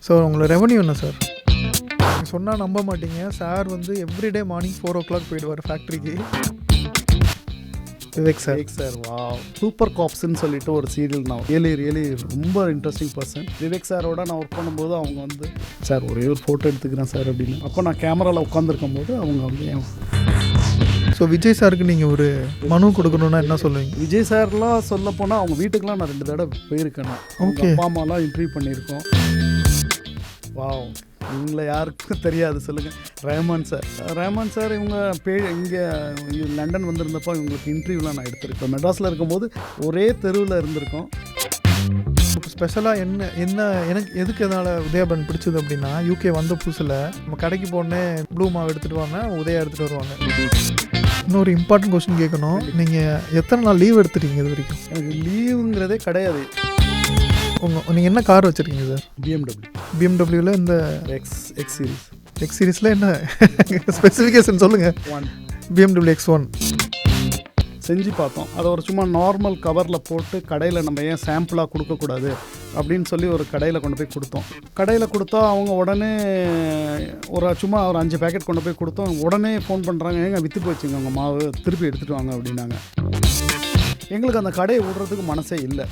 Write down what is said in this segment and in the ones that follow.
So உங்களோட revenue என்ன sir? நீங்கள் சொன்னால் நம்ப மாட்டீங்க, சார் வந்து எவ்ரிடே மார்னிங் 4 o'clock போயிடுவார் ஃபேக்ட்ரிக்கு. விவேக் சார் வா சூப்பர் காப்ஸ்ன்னு சொல்லிட்டு ஒரு சீரியல், நான் ரியலி ரொம்ப இன்ட்ரெஸ்டிங் பர்சன். விவேக் சாரோட நான் ஒர்க் பண்ணும்போது அவங்க வந்து சார் ஒரே ஒரு ஃபோட்டோ எடுத்துக்கிறேன் சார் அப்படின்னு. அப்போ நான் கேமராவில் உட்காந்துருக்கும் போது அவங்க வந்து ஸோ விஜய் சாருக்கு நீங்கள் ஒரு மனு கொடுக்கணுன்னா என்ன சொல்லுவீங்க? விஜய் சார்லாம் சொல்ல போனால் அவங்க வீட்டுக்கெலாம் நான் 2 தடவை போயிருக்கேன். ஓகே, அப்பா அம்மாலாம் இன்டர்வியூ பண்ணியிருக்கோம். வாவ், இவங்கள யாருக்கும் தெரியாது சொல்லுங்கள். ரஹ்மான் சார் இவங்க இங்கே லண்டன் வந்திருந்தப்போ இவங்களுக்கு இன்டர்வியூலாம் நான் எடுத்திருக்கேன். மெட்ராஸில் இருக்கும்போது ஒரே தெருவில் இருந்திருக்கோம். ஸ்பெஷலாக என்ன எனக்கு எதுக்கு எதனால் உதயா பிராண்ட் பிடிச்சது அப்படின்னா, யூகே வந்த புதுசில் நம்ம கடைக்கு போனே ப்ளூ மாவு எடுத்துகிட்டு வாங்க, உதயா எடுத்துகிட்டு வருவாங்க. இன்னொரு இம்பார்ட்டன்ட் கொஸ்டின் கேட்கணும், நீங்கள் எத்தனை நாள் லீவ் எடுத்துட்டீங்க இது வரைக்கும்? எனக்கு லீவுங்கிறதே கிடையாது. நீங்கள் என்ன கார் வச்சுருக்கீங்க சார்? பிஎம்டபிள்யூவில் இந்த எக்ஸ் சீரீஸில் என்ன ஸ்பெசிஃபிகேஷன் சொல்லுங்கள். BMW X1 செஞ்சு பார்த்தோம். அதை ஒரு சும்மா நார்மல் கவரில் போட்டு கடையில் நம்ம ஏன் சாம்பிளாக கொடுக்கக்கூடாது அப்படின்னு சொல்லி ஒரு கடையில் கொண்டு போய் கொடுத்தோம். கடையில் கொடுத்தா அவங்க உடனே சும்மா ஒரு 5 பேக்கெட் கொண்டு போய் கொடுத்தோம். உடனே ஃபோன் பண்ணுறாங்க, ஏங்க விற்று போச்சுங்க உங்கள் மாவு, திருப்பி எடுத்துகிட்டு வாங்க அப்படின்னாங்க. எங்களுக்கு அந்த கடையை விடுறதுக்கு மனசே இல்லை.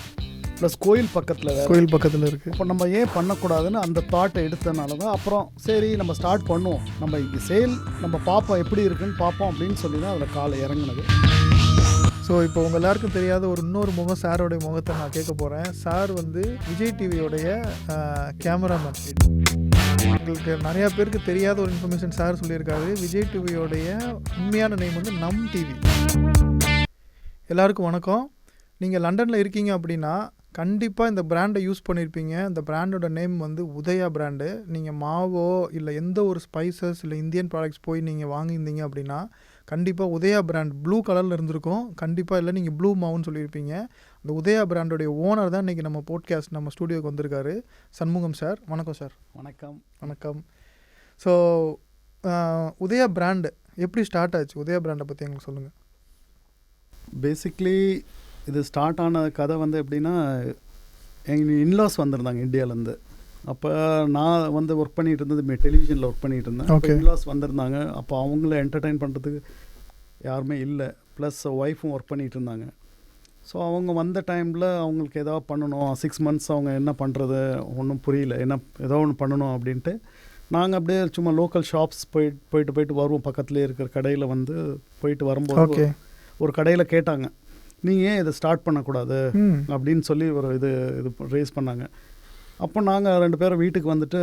ப்ளஸ் கோயில் பக்கத்தில் இருக்குது. அப்போ நம்ம ஏன் பண்ணக்கூடாதுன்னு அந்த தாட்டை எடுத்தனால தான் அப்புறம் சரி நம்ம ஸ்டார்ட் பண்ணுவோம், நம்ம இங்கே சேல் நம்ம பார்ப்போம் எப்படி இருக்குன்னு பார்ப்போம் அப்படின்னு சொல்லி தான் அதில் காலை இறங்குனது. ஸோ இப்போ உங்கள் எல்லாருக்கும் தெரியாத இன்னொரு முகம் சாரோடைய முகத்தை நான் கேட்க போகிறேன். சார் வந்து விஜய் டிவியோடைய கேமராமேன். உங்களுக்கு நிறையா பேருக்கு தெரியாத ஒரு இன்ஃபர்மேஷன் சார் சொல்லியிருக்காரு. விஜய் டிவியோடைய உண்மையான நேம் வந்து நம் டிவி. எல்லாருக்கும் வணக்கம். நீங்கள் லண்டனில் இருக்கீங்க அப்படின்னா கண்டிப்பாக இந்த பிராண்டை யூஸ் பண்ணியிருப்பீங்க. இந்த பிராண்டோட நேம் வந்து உதயா பிராண்டு. நீங்கள் மாவோ இல்லை எந்த ஒரு ஸ்பைசஸ் இல்லை இந்தியன் ப்ராடக்ட்ஸ் போய் நீங்கள் வாங்கியிருந்தீங்க அப்படின்னா கண்டிப்பாக உதயா பிராண்ட் ப்ளூ கலரில் இருந்திருக்கும். கண்டிப்பாக இல்லை நீங்கள் ப்ளூ மாவுன்னு சொல்லியிருப்பீங்க. அந்த உதயா பிராண்டோடைய ஓனர் தான் இன்றைக்கி நம்ம போட்காஸ்ட் நம்ம ஸ்டூடியோக்கு வந்திருக்காரு, சண்முகம் சார். வணக்கம் சார். வணக்கம். ஸோ உதயா பிராண்டு எப்படி ஸ்டார்ட் ஆச்சு? உதயா பிராண்டை பற்றி எங்களுக்கு சொல்லுங்கள். பேசிக்லி இது ஸ்டார்ட் ஆன கதை வந்து எப்படின்னா, எங்கள் இன்லாஸ் வந்திருந்தாங்க இந்தியாவிலேருந்து. அப்போ நான் வந்து ஒர்க் பண்ணிகிட்டு இருந்தது டெலிவிஷனில் ஒர்க் பண்ணிகிட்டு இருந்தேன். இன்லாஸ் வந்திருந்தாங்க. அப்போ அவங்கள என்டர்டெயின் பண்ணுறதுக்கு யாருமே இல்லை. ப்ளஸ் ஒய்ஃபும் ஒர்க் பண்ணிகிட்டு இருந்தாங்க. ஸோ அவங்க வந்த டைமில் அவங்களுக்கு ஏதாவது பண்ணணும். 6 months அவங்க என்ன பண்ணுறது ஒன்றும் புரியல, ஏதோ ஒன்று பண்ணணும் அப்படின்ட்டு நாங்கள் அப்படியே சும்மா லோக்கல் ஷாப்ஸ் போயிட்டு வருவோம். பக்கத்துலேயே இருக்கிற கடையில் வந்து போயிட்டு வரும்போது ஒரு கடையில் கேட்டாங்க, நீங்கள் ஏன் இதை ஸ்டார்ட் பண்ணக்கூடாது அப்படின்னு சொல்லி ஒரு இது ரேஸ் பண்ணாங்க. அப்போ நாங்கள் 2 பேரும் வீட்டுக்கு வந்துட்டு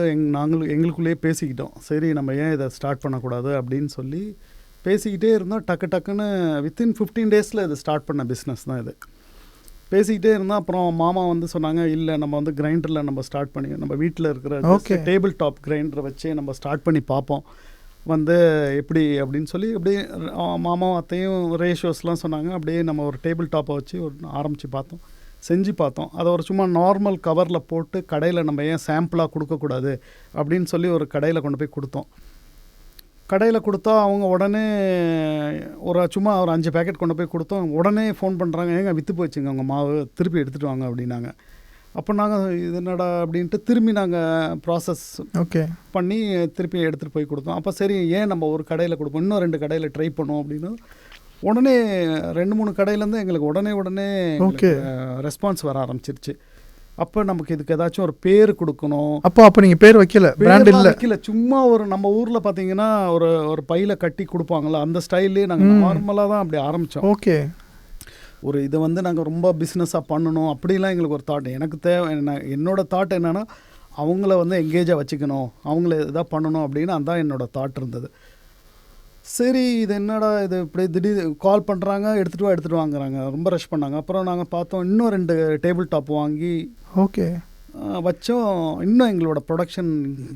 எங்களுக்குள்ளேயே பேசிக்கிட்டோம், சரி நம்ம ஏன் இதை ஸ்டார்ட் பண்ணக்கூடாது அப்படின்னு சொல்லி பேசிக்கிட்டே இருந்தோம். டக்குன்னு வித்தின் 15 days இதை ஸ்டார்ட் பண்ண பிஸ்னஸ் தான் இது. பேசிக்கிட்டே இருந்தோம். அப்புறம் மாமா வந்து சொன்னாங்க, இல்லை நம்ம வந்து கிரைண்டரில் நம்ம ஸ்டார்ட் பண்ணி நம்ம வீட்டில் இருக்கிற டேபிள் டாப் கிரைண்டரை வச்சே நம்ம ஸ்டார்ட் பண்ணி பார்ப்போம் வந்து எப்படி அப்படின்னு சொல்லி அப்படியே மாமாவும் அத்தையும் ரேஷியோஸ்லாம் சொன்னாங்க. அப்படியே நம்ம ஒரு டேபிள் டாப்பை வச்சு ஆரம்பித்து பார்த்தோம், செஞ்சு பார்த்தோம். அதை ஒரு சும்மா நார்மல் கவரில் போட்டு கடையில் நம்ம ஏன் சாம்பிளாக கொடுக்கக்கூடாது அப்படின்னு சொல்லி ஒரு கடையில் கொண்டு போய் கொடுத்தோம். கடையில் கொடுத்தா அவங்க உடனே சும்மா ஒரு 5 பேக்கெட் கொண்டு போய் கொடுத்தோம். உடனே ஃபோன் பண்ணுறாங்க, ஏங்க விற்று போச்சுங்க உங்கள் மாவு, திருப்பி எடுத்துகிட்டு வாங்க அப்படின்னாங்க. அப்போ நாங்கள் இது என்னடா அப்படின்ட்டு திரும்பி நாங்கள் ப்ராசஸ் பண்ணி திருப்பி எடுத்துகிட்டு போய் கொடுத்தோம். அப்போ சரி ஏன் நம்ம ஒரு கடையில் கொடுப்போம், இன்னும் 2 கடையில் ட்ரை பண்ணுவோம் அப்படின்னு உடனே 2-3 கடையிலேருந்து எங்களுக்கு உடனே ரெஸ்பான்ஸ் வர ஆரம்பிச்சிருச்சு. அப்போ நமக்கு இதுக்கு ஏதாச்சும் ஒரு பேர் கொடுக்கணும். அப்போ நீங்கள் பேர் வைக்கல, சும்மா ஒரு நம்ம ஊரில் பார்த்தீங்கன்னா ஒரு பையில கட்டி கொடுப்பாங்களா அந்த ஸ்டைல்லே நாங்கள் நார்மலாக தான் அப்படி ஆரம்பித்தோம். ஓகே, ஒரு இதை வந்து நாங்கள் ரொம்ப பிஸ்னஸாக பண்ணணும் அப்படிலாம் எங்களுக்கு ஒரு தாட். எனக்கு என்னோடய தாட் என்னென்னா அவங்கள வந்து எங்கேஜாக வச்சுக்கணும், அவங்கள எதாவது பண்ணணும் அப்படின்னு அதான் என்னோடய தாட் இருந்தது. சரி இது என்னடா இது இப்படி திடீர் கால் பண்ணுறாங்க, எடுத்துகிட்டு வாங்குறாங்க, ரொம்ப ரஷ் பண்ணாங்க. அப்புறம் நாங்கள் பார்த்தோம், இன்னும் 2 டேபிள் டாப் வாங்கி வச்சோம். இன்னும் எங்களோட ப்ரொடக்ஷன்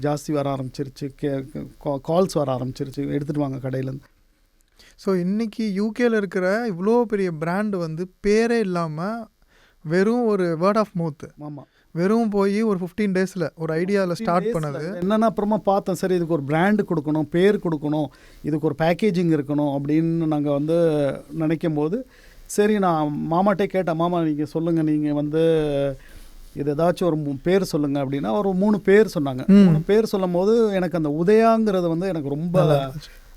ஜாஸ்தி வர ஆரம்பிச்சிருச்சு, கால்ஸ் வர ஆரம்பிச்சிருச்சு, எடுத்துகிட்டு வாங்க கடையிலேருந்து. ஸோ இன்றைக்கி யூகேயில் இருக்கிற இவ்வளோ பெரிய பிராண்டு வந்து பேரே இல்லாமல் வெறும் ஒரு வேர்ட் ஆஃப் மவுத்து, வெறும் போய் ஒரு 15 days ஒரு ஐடியாவில் ஸ்டார்ட் பண்ணது என்னென்னா, அப்புறமா பார்த்தோம் சரி இதுக்கு ஒரு பிராண்டு கொடுக்கணும், பேர் கொடுக்கணும், இதுக்கு ஒரு பேக்கேஜிங் இருக்கணும் அப்படின்னு நாங்கள் வந்து நினைக்கும் போது சரி நான் மாமாட்டே கேட்டேன், மாமா நீங்கள் சொல்லுங்கள், நீங்கள் வந்து இது ஏதாச்சும் ஒரு பேர் சொல்லுங்க அப்படின்னா ஒரு 3 பேர் சொன்னாங்க. 3 பேர் சொல்லும் போது எனக்கு அந்த உதயாங்கிறது வந்து எனக்கு ரொம்ப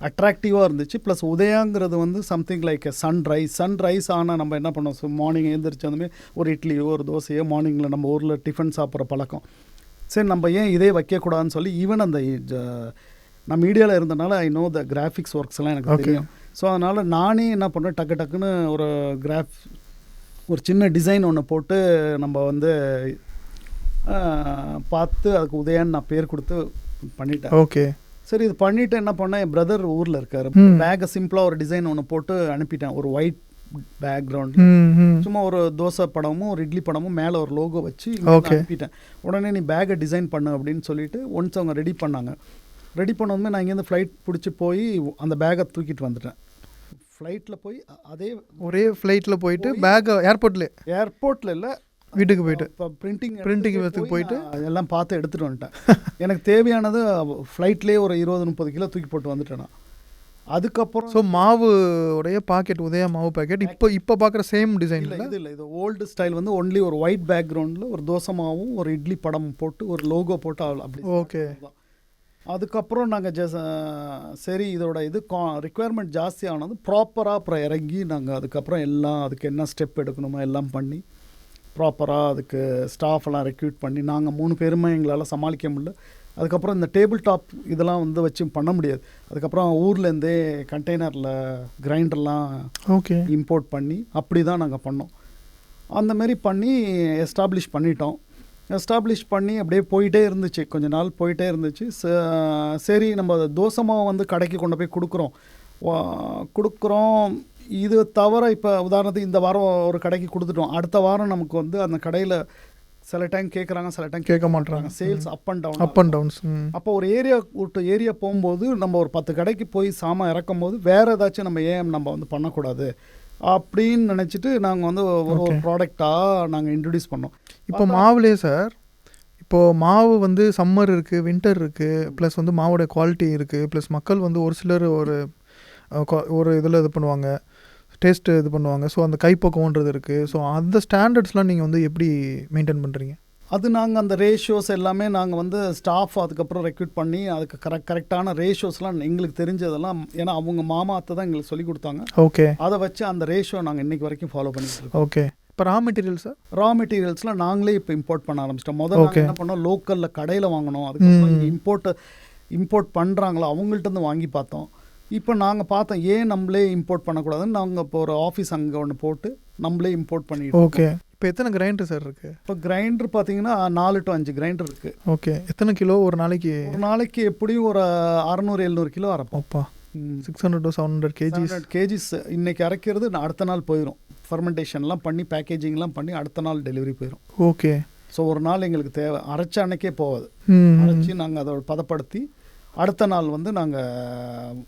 அட்ராக்டிவாக இருந்துச்சு. ப்ளஸ் உதயாங்கிறது வந்து சம்திங் லைக் சன்ரைஸ் ஆனால் நம்ம என்ன பண்ணோம், ஸோ மார்னிங் எழுந்திரிச்சு அதுமாதிரி ஒரு இட்லியோ ஒரு தோசையோ மார்னிங்கில் நம்ம ஊரில் டிஃபன் சாப்பிட்ற பழக்கம். சரி நம்ம ஏன் இதே வைக்கக்கூடாதுன்னு சொல்லி ஈவன் அந்த நான் மீடியாவில் இருந்தனால ஐ நோ த கிராஃபிக்ஸ் ஒர்க்ஸ்லாம் எனக்கு தெரியும். ஸோ அதனால் நானே என்ன பண்ணேன், டக்குன்னு ஒரு சின்ன டிசைன் ஒன்று போட்டு நம்ம வந்து பார்த்து அதுக்கு உதயான்னு நான் பேர் கொடுத்து பண்ணிட்டேன். ஓகே சரி இது பண்ணிவிட்டு என்ன பண்ணேன், என் பிரதர் ஊரில் இருக்கார், பேக்கை சிம்பிளாக ஒரு டிசைன் ஒன்று போட்டு அனுப்பிட்டேன். ஒரு ஒயிட் பேக்ரவுண்ட் சும்மா ஒரு தோசை படமும் ஒரு இட்லி படமும் மேலே ஒரு லோகோ வச்சு அனுப்பிட்டேன். உடனே நீ பேக்கை டிசைன் பண்ணு அப்படின்னு சொல்லிட்டு ஒன்ஸ் அவங்க ரெடி பண்ணாங்க. ரெடி பண்ணதுமே நான் இங்கேருந்து ஃப்ளைட் பிடிச்சி போய் அந்த பேக்கை தூக்கிட்டு வந்துட்டேன். ஃப்ளைட்டில் போய் ஒரே ஃப்ளைட்டில் போயிட்டு பேக் ஏர்போர்ட்டில் இல்லை வீட்டுக்கு போயிட்டு இப்போ பிரிண்டிங் போயிட்டு எல்லாம் பார்த்து எடுத்துகிட்டு வந்துட்டேன். எனக்கு தேவையானது ஃப்ளைட்லேயே ஒரு 20-30 கிலோ தூக்கி போட்டு வந்துட்டேன் நான். அதுக்கப்புறம் ஸோ மாவு உடைய பாக்கெட், உதயா மாவு பாக்கெட் இப்போ பார்க்குற சேம் டிசைன் இல்லை, இது ஓல்டு ஸ்டைல் வந்து ஒன்லி ஒரு ஒயிட் பேக்ரவுண்டில் ஒரு தோசை மாவும் ஒரு இட்லி படம் போட்டு ஒரு லோகோ போட்டு அப்படி. ஓகே. அதுக்கப்புறம் நாங்கள் சரி இதோட ரிக்குவயர்மெண்ட் ஜாஸ்தி ஆனது ப்ராப்பராக அப்புறம் இறங்கி நாங்கள் அதுக்கப்புறம் எல்லாம் அதுக்கு என்ன ஸ்டெப் எடுக்கணுமோ எல்லாம் பண்ணி ப்ராப்பராக அதுக்கு ஸ்டாஃப் எல்லாம் ரெக்ரூட் பண்ணி நாங்கள் 3 பேருமே எங்களால் சமாளிக்க முடியல. அதுக்கப்புறம் இந்த டேபிள் டாப் இதெல்லாம் வந்து வச்சு பண்ண முடியாது. அதுக்கப்புறம் ஊர்லேருந்தே கண்டெய்னரில் கிரைண்டர்லாம் இம்போர்ட் பண்ணி அப்படி தான் நாங்கள் பண்ணோம். அந்தமாரி பண்ணி எஸ்டாப்ளிஷ் பண்ணிட்டோம். எஸ்டாப்ளிஷ் பண்ணி அப்படியே போயிட்டே இருந்துச்சு, கொஞ்ச நாள் போயிட்டே இருந்துச்சு. சரி நம்ம தோசை மாவு வந்து கடைக்கு கொண்டு போய் கொடுக்குறோம். இது தவிர இப்போ உதாரணத்துக்கு இந்த வாரம் ஒரு கடைக்கு கொடுத்துட்டோம், அடுத்த வாரம் நமக்கு வந்து அந்த கடையில் சில டைம் கேட்குறாங்க, சில டைம் கேட்க மாட்டாங்க. Sales up and downs. அப்போ ஒரு ஏரியா போகும்போது நம்ம ஒரு 10 கடைக்கு போய் சாமான் இறக்கும் போது வேறு ஏதாச்சும் நம்ம வந்து பண்ணக்கூடாது அப்படின்னு நினச்சிட்டு நாங்கள் வந்து ஒரு ப்ராடக்டாக நாங்கள் இன்ட்ரடியூஸ் பண்ணோம். இப்போ மாவுலேயே சார், இப்போது மாவு வந்து சம்மர் இருக்குது, வின்டர் இருக்குது, ப்ளஸ் வந்து மாவோட குவாலிட்டி இருக்குது, ப்ளஸ் மக்கள் வந்து ஒரு சிலர் ஒரு இதில் இது பண்ணுவாங்க, டேஸ்ட்டு இது பண்ணுவாங்க. ஸோ அந்த கைப்பக்குவன்றது இருக்குது. ஸோ அந்த ஸ்டாண்டர்ட்ஸ்லாம் நீங்கள் வந்து எப்படி மெயின்டைன் பண்ணுறீங்க? அது நாங்கள் அந்த ரேஷியோஸ் எல்லாமே நாங்கள் வந்து ஸ்டாஃப் அதுக்கப்புறம் ரெக்ரூட் பண்ணி அதுக்கு கரெக்டான ரேஷியோஸ்லாம் எங்களுக்கு தெரிஞ்சதெல்லாம், ஏன்னா அவங்க மாமா அத்தை தான் எங்களுக்கு சொல்லி கொடுத்தாங்க. ஓகே. அதை வச்சு அந்த ரேஷியோ நாங்கள் இன்றைக்கி வரைக்கும் ஃபாலோ பண்ணிட்டு இருக்கோம். ஓகே. இப்போ ரா மெட்டீரியல்ஸ்லாம் நாங்களே இப்போ இம்போர்ட் பண்ண ஆரம்பிச்சிட்டோம். முதல்ல என்ன பண்ணோம், லோக்கலில் கடையில் வாங்கினோம். அதுக்கப்புறம் இம்போர்ட் பண்ணுறாங்களோ அவங்கள்ட்ட வாங்கி பார்த்தோம். இப்போ நாங்கள் பார்த்தோம் ஏன் நம்மளே இம்போர்ட் பண்ணக்கூடாதுன்னு நாங்கள் இப்போ ஒரு ஆஃபீஸ் அங்கே ஒன்று போட்டு நம்மளே இம்போர்ட் பண்ணிட்டு. ஓகே. இப்போ எத்தனை கிரைண்டர் சார் இருக்குது? இப்போ கிரைண்டர் பார்த்தீங்கன்னா 4 to 5 கிரைண்டர் இருக்குது. ஓகே. எத்தனை கிலோ ஒரு நாளைக்கு எப்படியும் ஒரு 600-700 கிலோ அரைப்போம். அப்பா, 600 to 700 கேஜிஸ் இன்றைக்கி அரைக்கிறது அடுத்த நாள் போயிடும். ஃபர்மெண்டேஷன்லாம் பண்ணி பேக்கேஜிங்லாம் பண்ணி அடுத்த நாள் டெலிவரி போயிடும். ஓகே. ஸோ ஒரு நாள் எங்களுக்கு தேவை, அரைச்ச அன்னைக்கே போகாது. அரைச்சி நாங்கள் அதோட பதப்படுத்தி அடுத்த நாள் வந்து நாங்கள்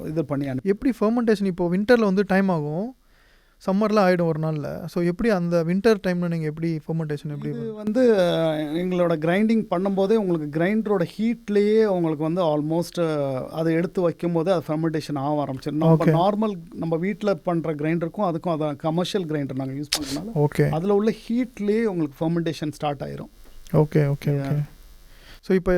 இது பண்ணி எப்படி ஃபர்மெண்டேஷன் இப்போது வின்டரில் வந்து டைம் ஆகும், சம்மரில் ஆகிடும் ஒரு நாளில். ஸோ எப்படி அந்த வின்டர் டைமில் நீங்கள் எப்படி ஃபர்மெண்டேஷன் எப்படி வந்து எங்களோட கிரைண்டிங் பண்ணும்போதே உங்களுக்கு கிரைண்டரோட ஹீட்லேயே உங்களுக்கு வந்து ஆல்மோஸ்ட் அதை எடுத்து வைக்கும் போதே அது ஃபர்மெண்டேஷன் ஆக ஆரம்பிச்சிடும். நம்ம நார்மல் நம்ம வீட்டில் பண்ணுற கிரைண்டருக்கும் அதுக்கும் அதான் கமர்ஷியல் கிரைண்டர் நாங்கள் யூஸ் பண்ணுறதுனால ஓகே அதில் உள்ள ஹீட்லேயே உங்களுக்கு ஃபர்மெண்டேஷன் ஸ்டார்ட் ஆயிரும். Okay okay okay. ஸோ இப்போ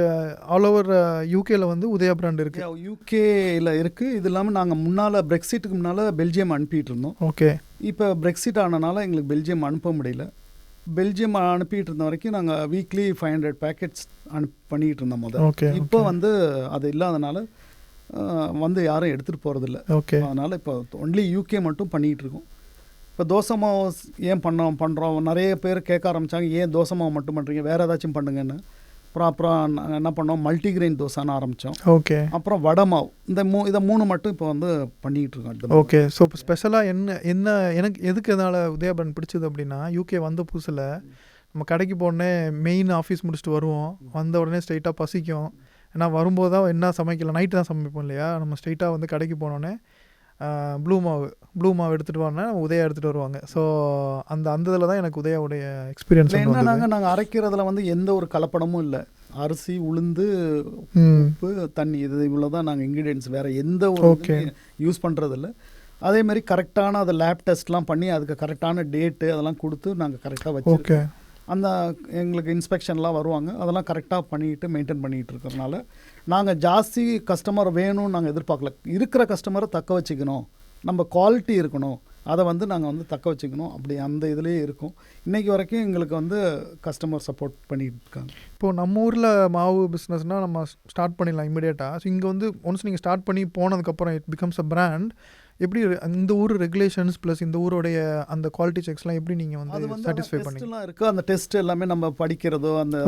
ஆல் ஓவர் யூகேயில் வந்து உதயா பிராண்ட் இருக்குது. யூகேயில் இருக்குது. இது இல்லாமல் நாங்கள் முன்னால் பிரெக்சிட்டுக்கு முன்னால் பெல்ஜியம் அனுப்பிட்டு இருந்தோம். ஓகே. இப்போ பிரெக்சிட் ஆனனால எங்களுக்கு பெல்ஜியம் அனுப்ப முடியல. பெல்ஜியம் அனுப்பிட்டு இருந்த வரைக்கும் நாங்கள் வீக்லி 500 பேக்கெட்ஸ் பண்ணிகிட்டு இருந்தோம் முதல்ல. ஓகே. இப்போ வந்து அது இல்லாதனால வந்து யாரும் எடுத்துகிட்டு போகிறதில்ல. ஓகே. அதனால் இப்போ ஒன்லி யூகே மட்டும் பண்ணிகிட்டு இருக்கோம். இப்போ தோசை மாவு ஏன் பண்ணுறோம் நிறைய பேர் கேட்க ஆரம்பித்தாங்க, ஏன் தோசை மாவு மட்டும் பண்ணுறீங்க, வேறு ஏதாச்சும் பண்ணுங்கன்னு. அப்புறம் என்ன பண்ணோம், மல்டிகிரெயின் தோசைன்னு ஆரம்பித்தோம். ஓகே. அப்புறம் வடை மாவு, இதை 3 மட்டும் இப்போ வந்து பண்ணிகிட்டு இருக்கோம். ஓகே. ஸோ இப்போ ஸ்பெஷலாக என்ன எனக்கு எதுக்கு எதனால் உதயா பிராண்ட் பிடிச்சது அப்படின்னா, யூகே வந்த புதுசில் நம்ம கடைக்கு போனே மெயின் ஆஃபீஸ் முடிச்சுட்டு வருவோம், வந்த உடனே ஸ்ட்ரைட்டாக பசிக்கும். ஏன்னா வரும்போது தான் என்ன சமைக்கல, நைட்டு தான் சமைப்போம் இல்லையா, நம்ம ஸ்ட்ரைட்டாக வந்து கடைக்கு போனோடனே ப்ளூ மாவு எடுத்துகிட்டு வரனா உதயா எடுத்துகிட்டு வருவாங்க. ஸோ அந்த இதில் தான் எனக்கு உதயாவுடைய எக்ஸ்பீரியன்ஸ். என்னன்னாங்க, நாங்கள் அரைக்கிறதுல வந்து எந்த ஒரு கலப்படமும் இல்லை. அரிசி, உளுந்து, உப்பு, தண்ணி, இது இவ்வளோ தான் நாங்கள் இன்க்ரீடியன்ஸ், வேறு எந்த ஒரு யூஸ் பண்ணுறதில்ல. அதேமாதிரி கரெக்டான அதை லேப் டெஸ்ட்லாம் பண்ணி அதுக்கு கரெக்டான டேட்டு அதெல்லாம் கொடுத்து நாங்கள் கரெக்டாக வச்சுருக்கோம். அந்த எங்களுக்கு இன்ஸ்பெக்ஷன்லாம் வருவாங்க, அதெல்லாம் கரெக்டாக பண்ணிட்டு மெயின்டைன் பண்ணிகிட்டு இருக்கிறதுனால நாங்கள் ஜாஸ்தி கஸ்டமர் வேணும்னு நாங்கள் எதிர்பார்க்கல. இருக்கிற கஸ்டமரை தக்க வச்சுக்கணும், நம்ம குவாலிட்டி இருக்கணும், அதை வந்து நாங்கள் வந்து தக்க வச்சுக்கணும், அப்படி அந்த இதுலேயே இருக்கும். இன்றைக்கி வரைக்கும் எங்களுக்கு வந்து கஸ்டமர் சப்போர்ட் பண்ணிட்டு இருக்காங்க. இப்போது நம்ம ஊரில் மாவு பிஸ்னஸ்னால் நம்ம ஸ்டார்ட் பண்ணிடலாம் இமீடியட்டாக. ஸோ இங்கே வந்து ஒன்ஸ் நீங்கள் ஸ்டார்ட் பண்ணி போனதுக்கப்புறம் இட் பிகம்ஸ் அ பிராண்ட். எப்படி இந்த ஊர் ரெகுலேஷன்ஸ் ப்ளஸ் இந்த ஊருடைய அந்த குவாலிட்டி செக்ஸ்லாம் எப்படி நீங்கள் வந்து சாட்டிஸ்ஃபை பண்ணிக்கலாம் இருக்குது. அந்த டெஸ்ட் எல்லாமே நம்ம படிக்கிறதோ அந்த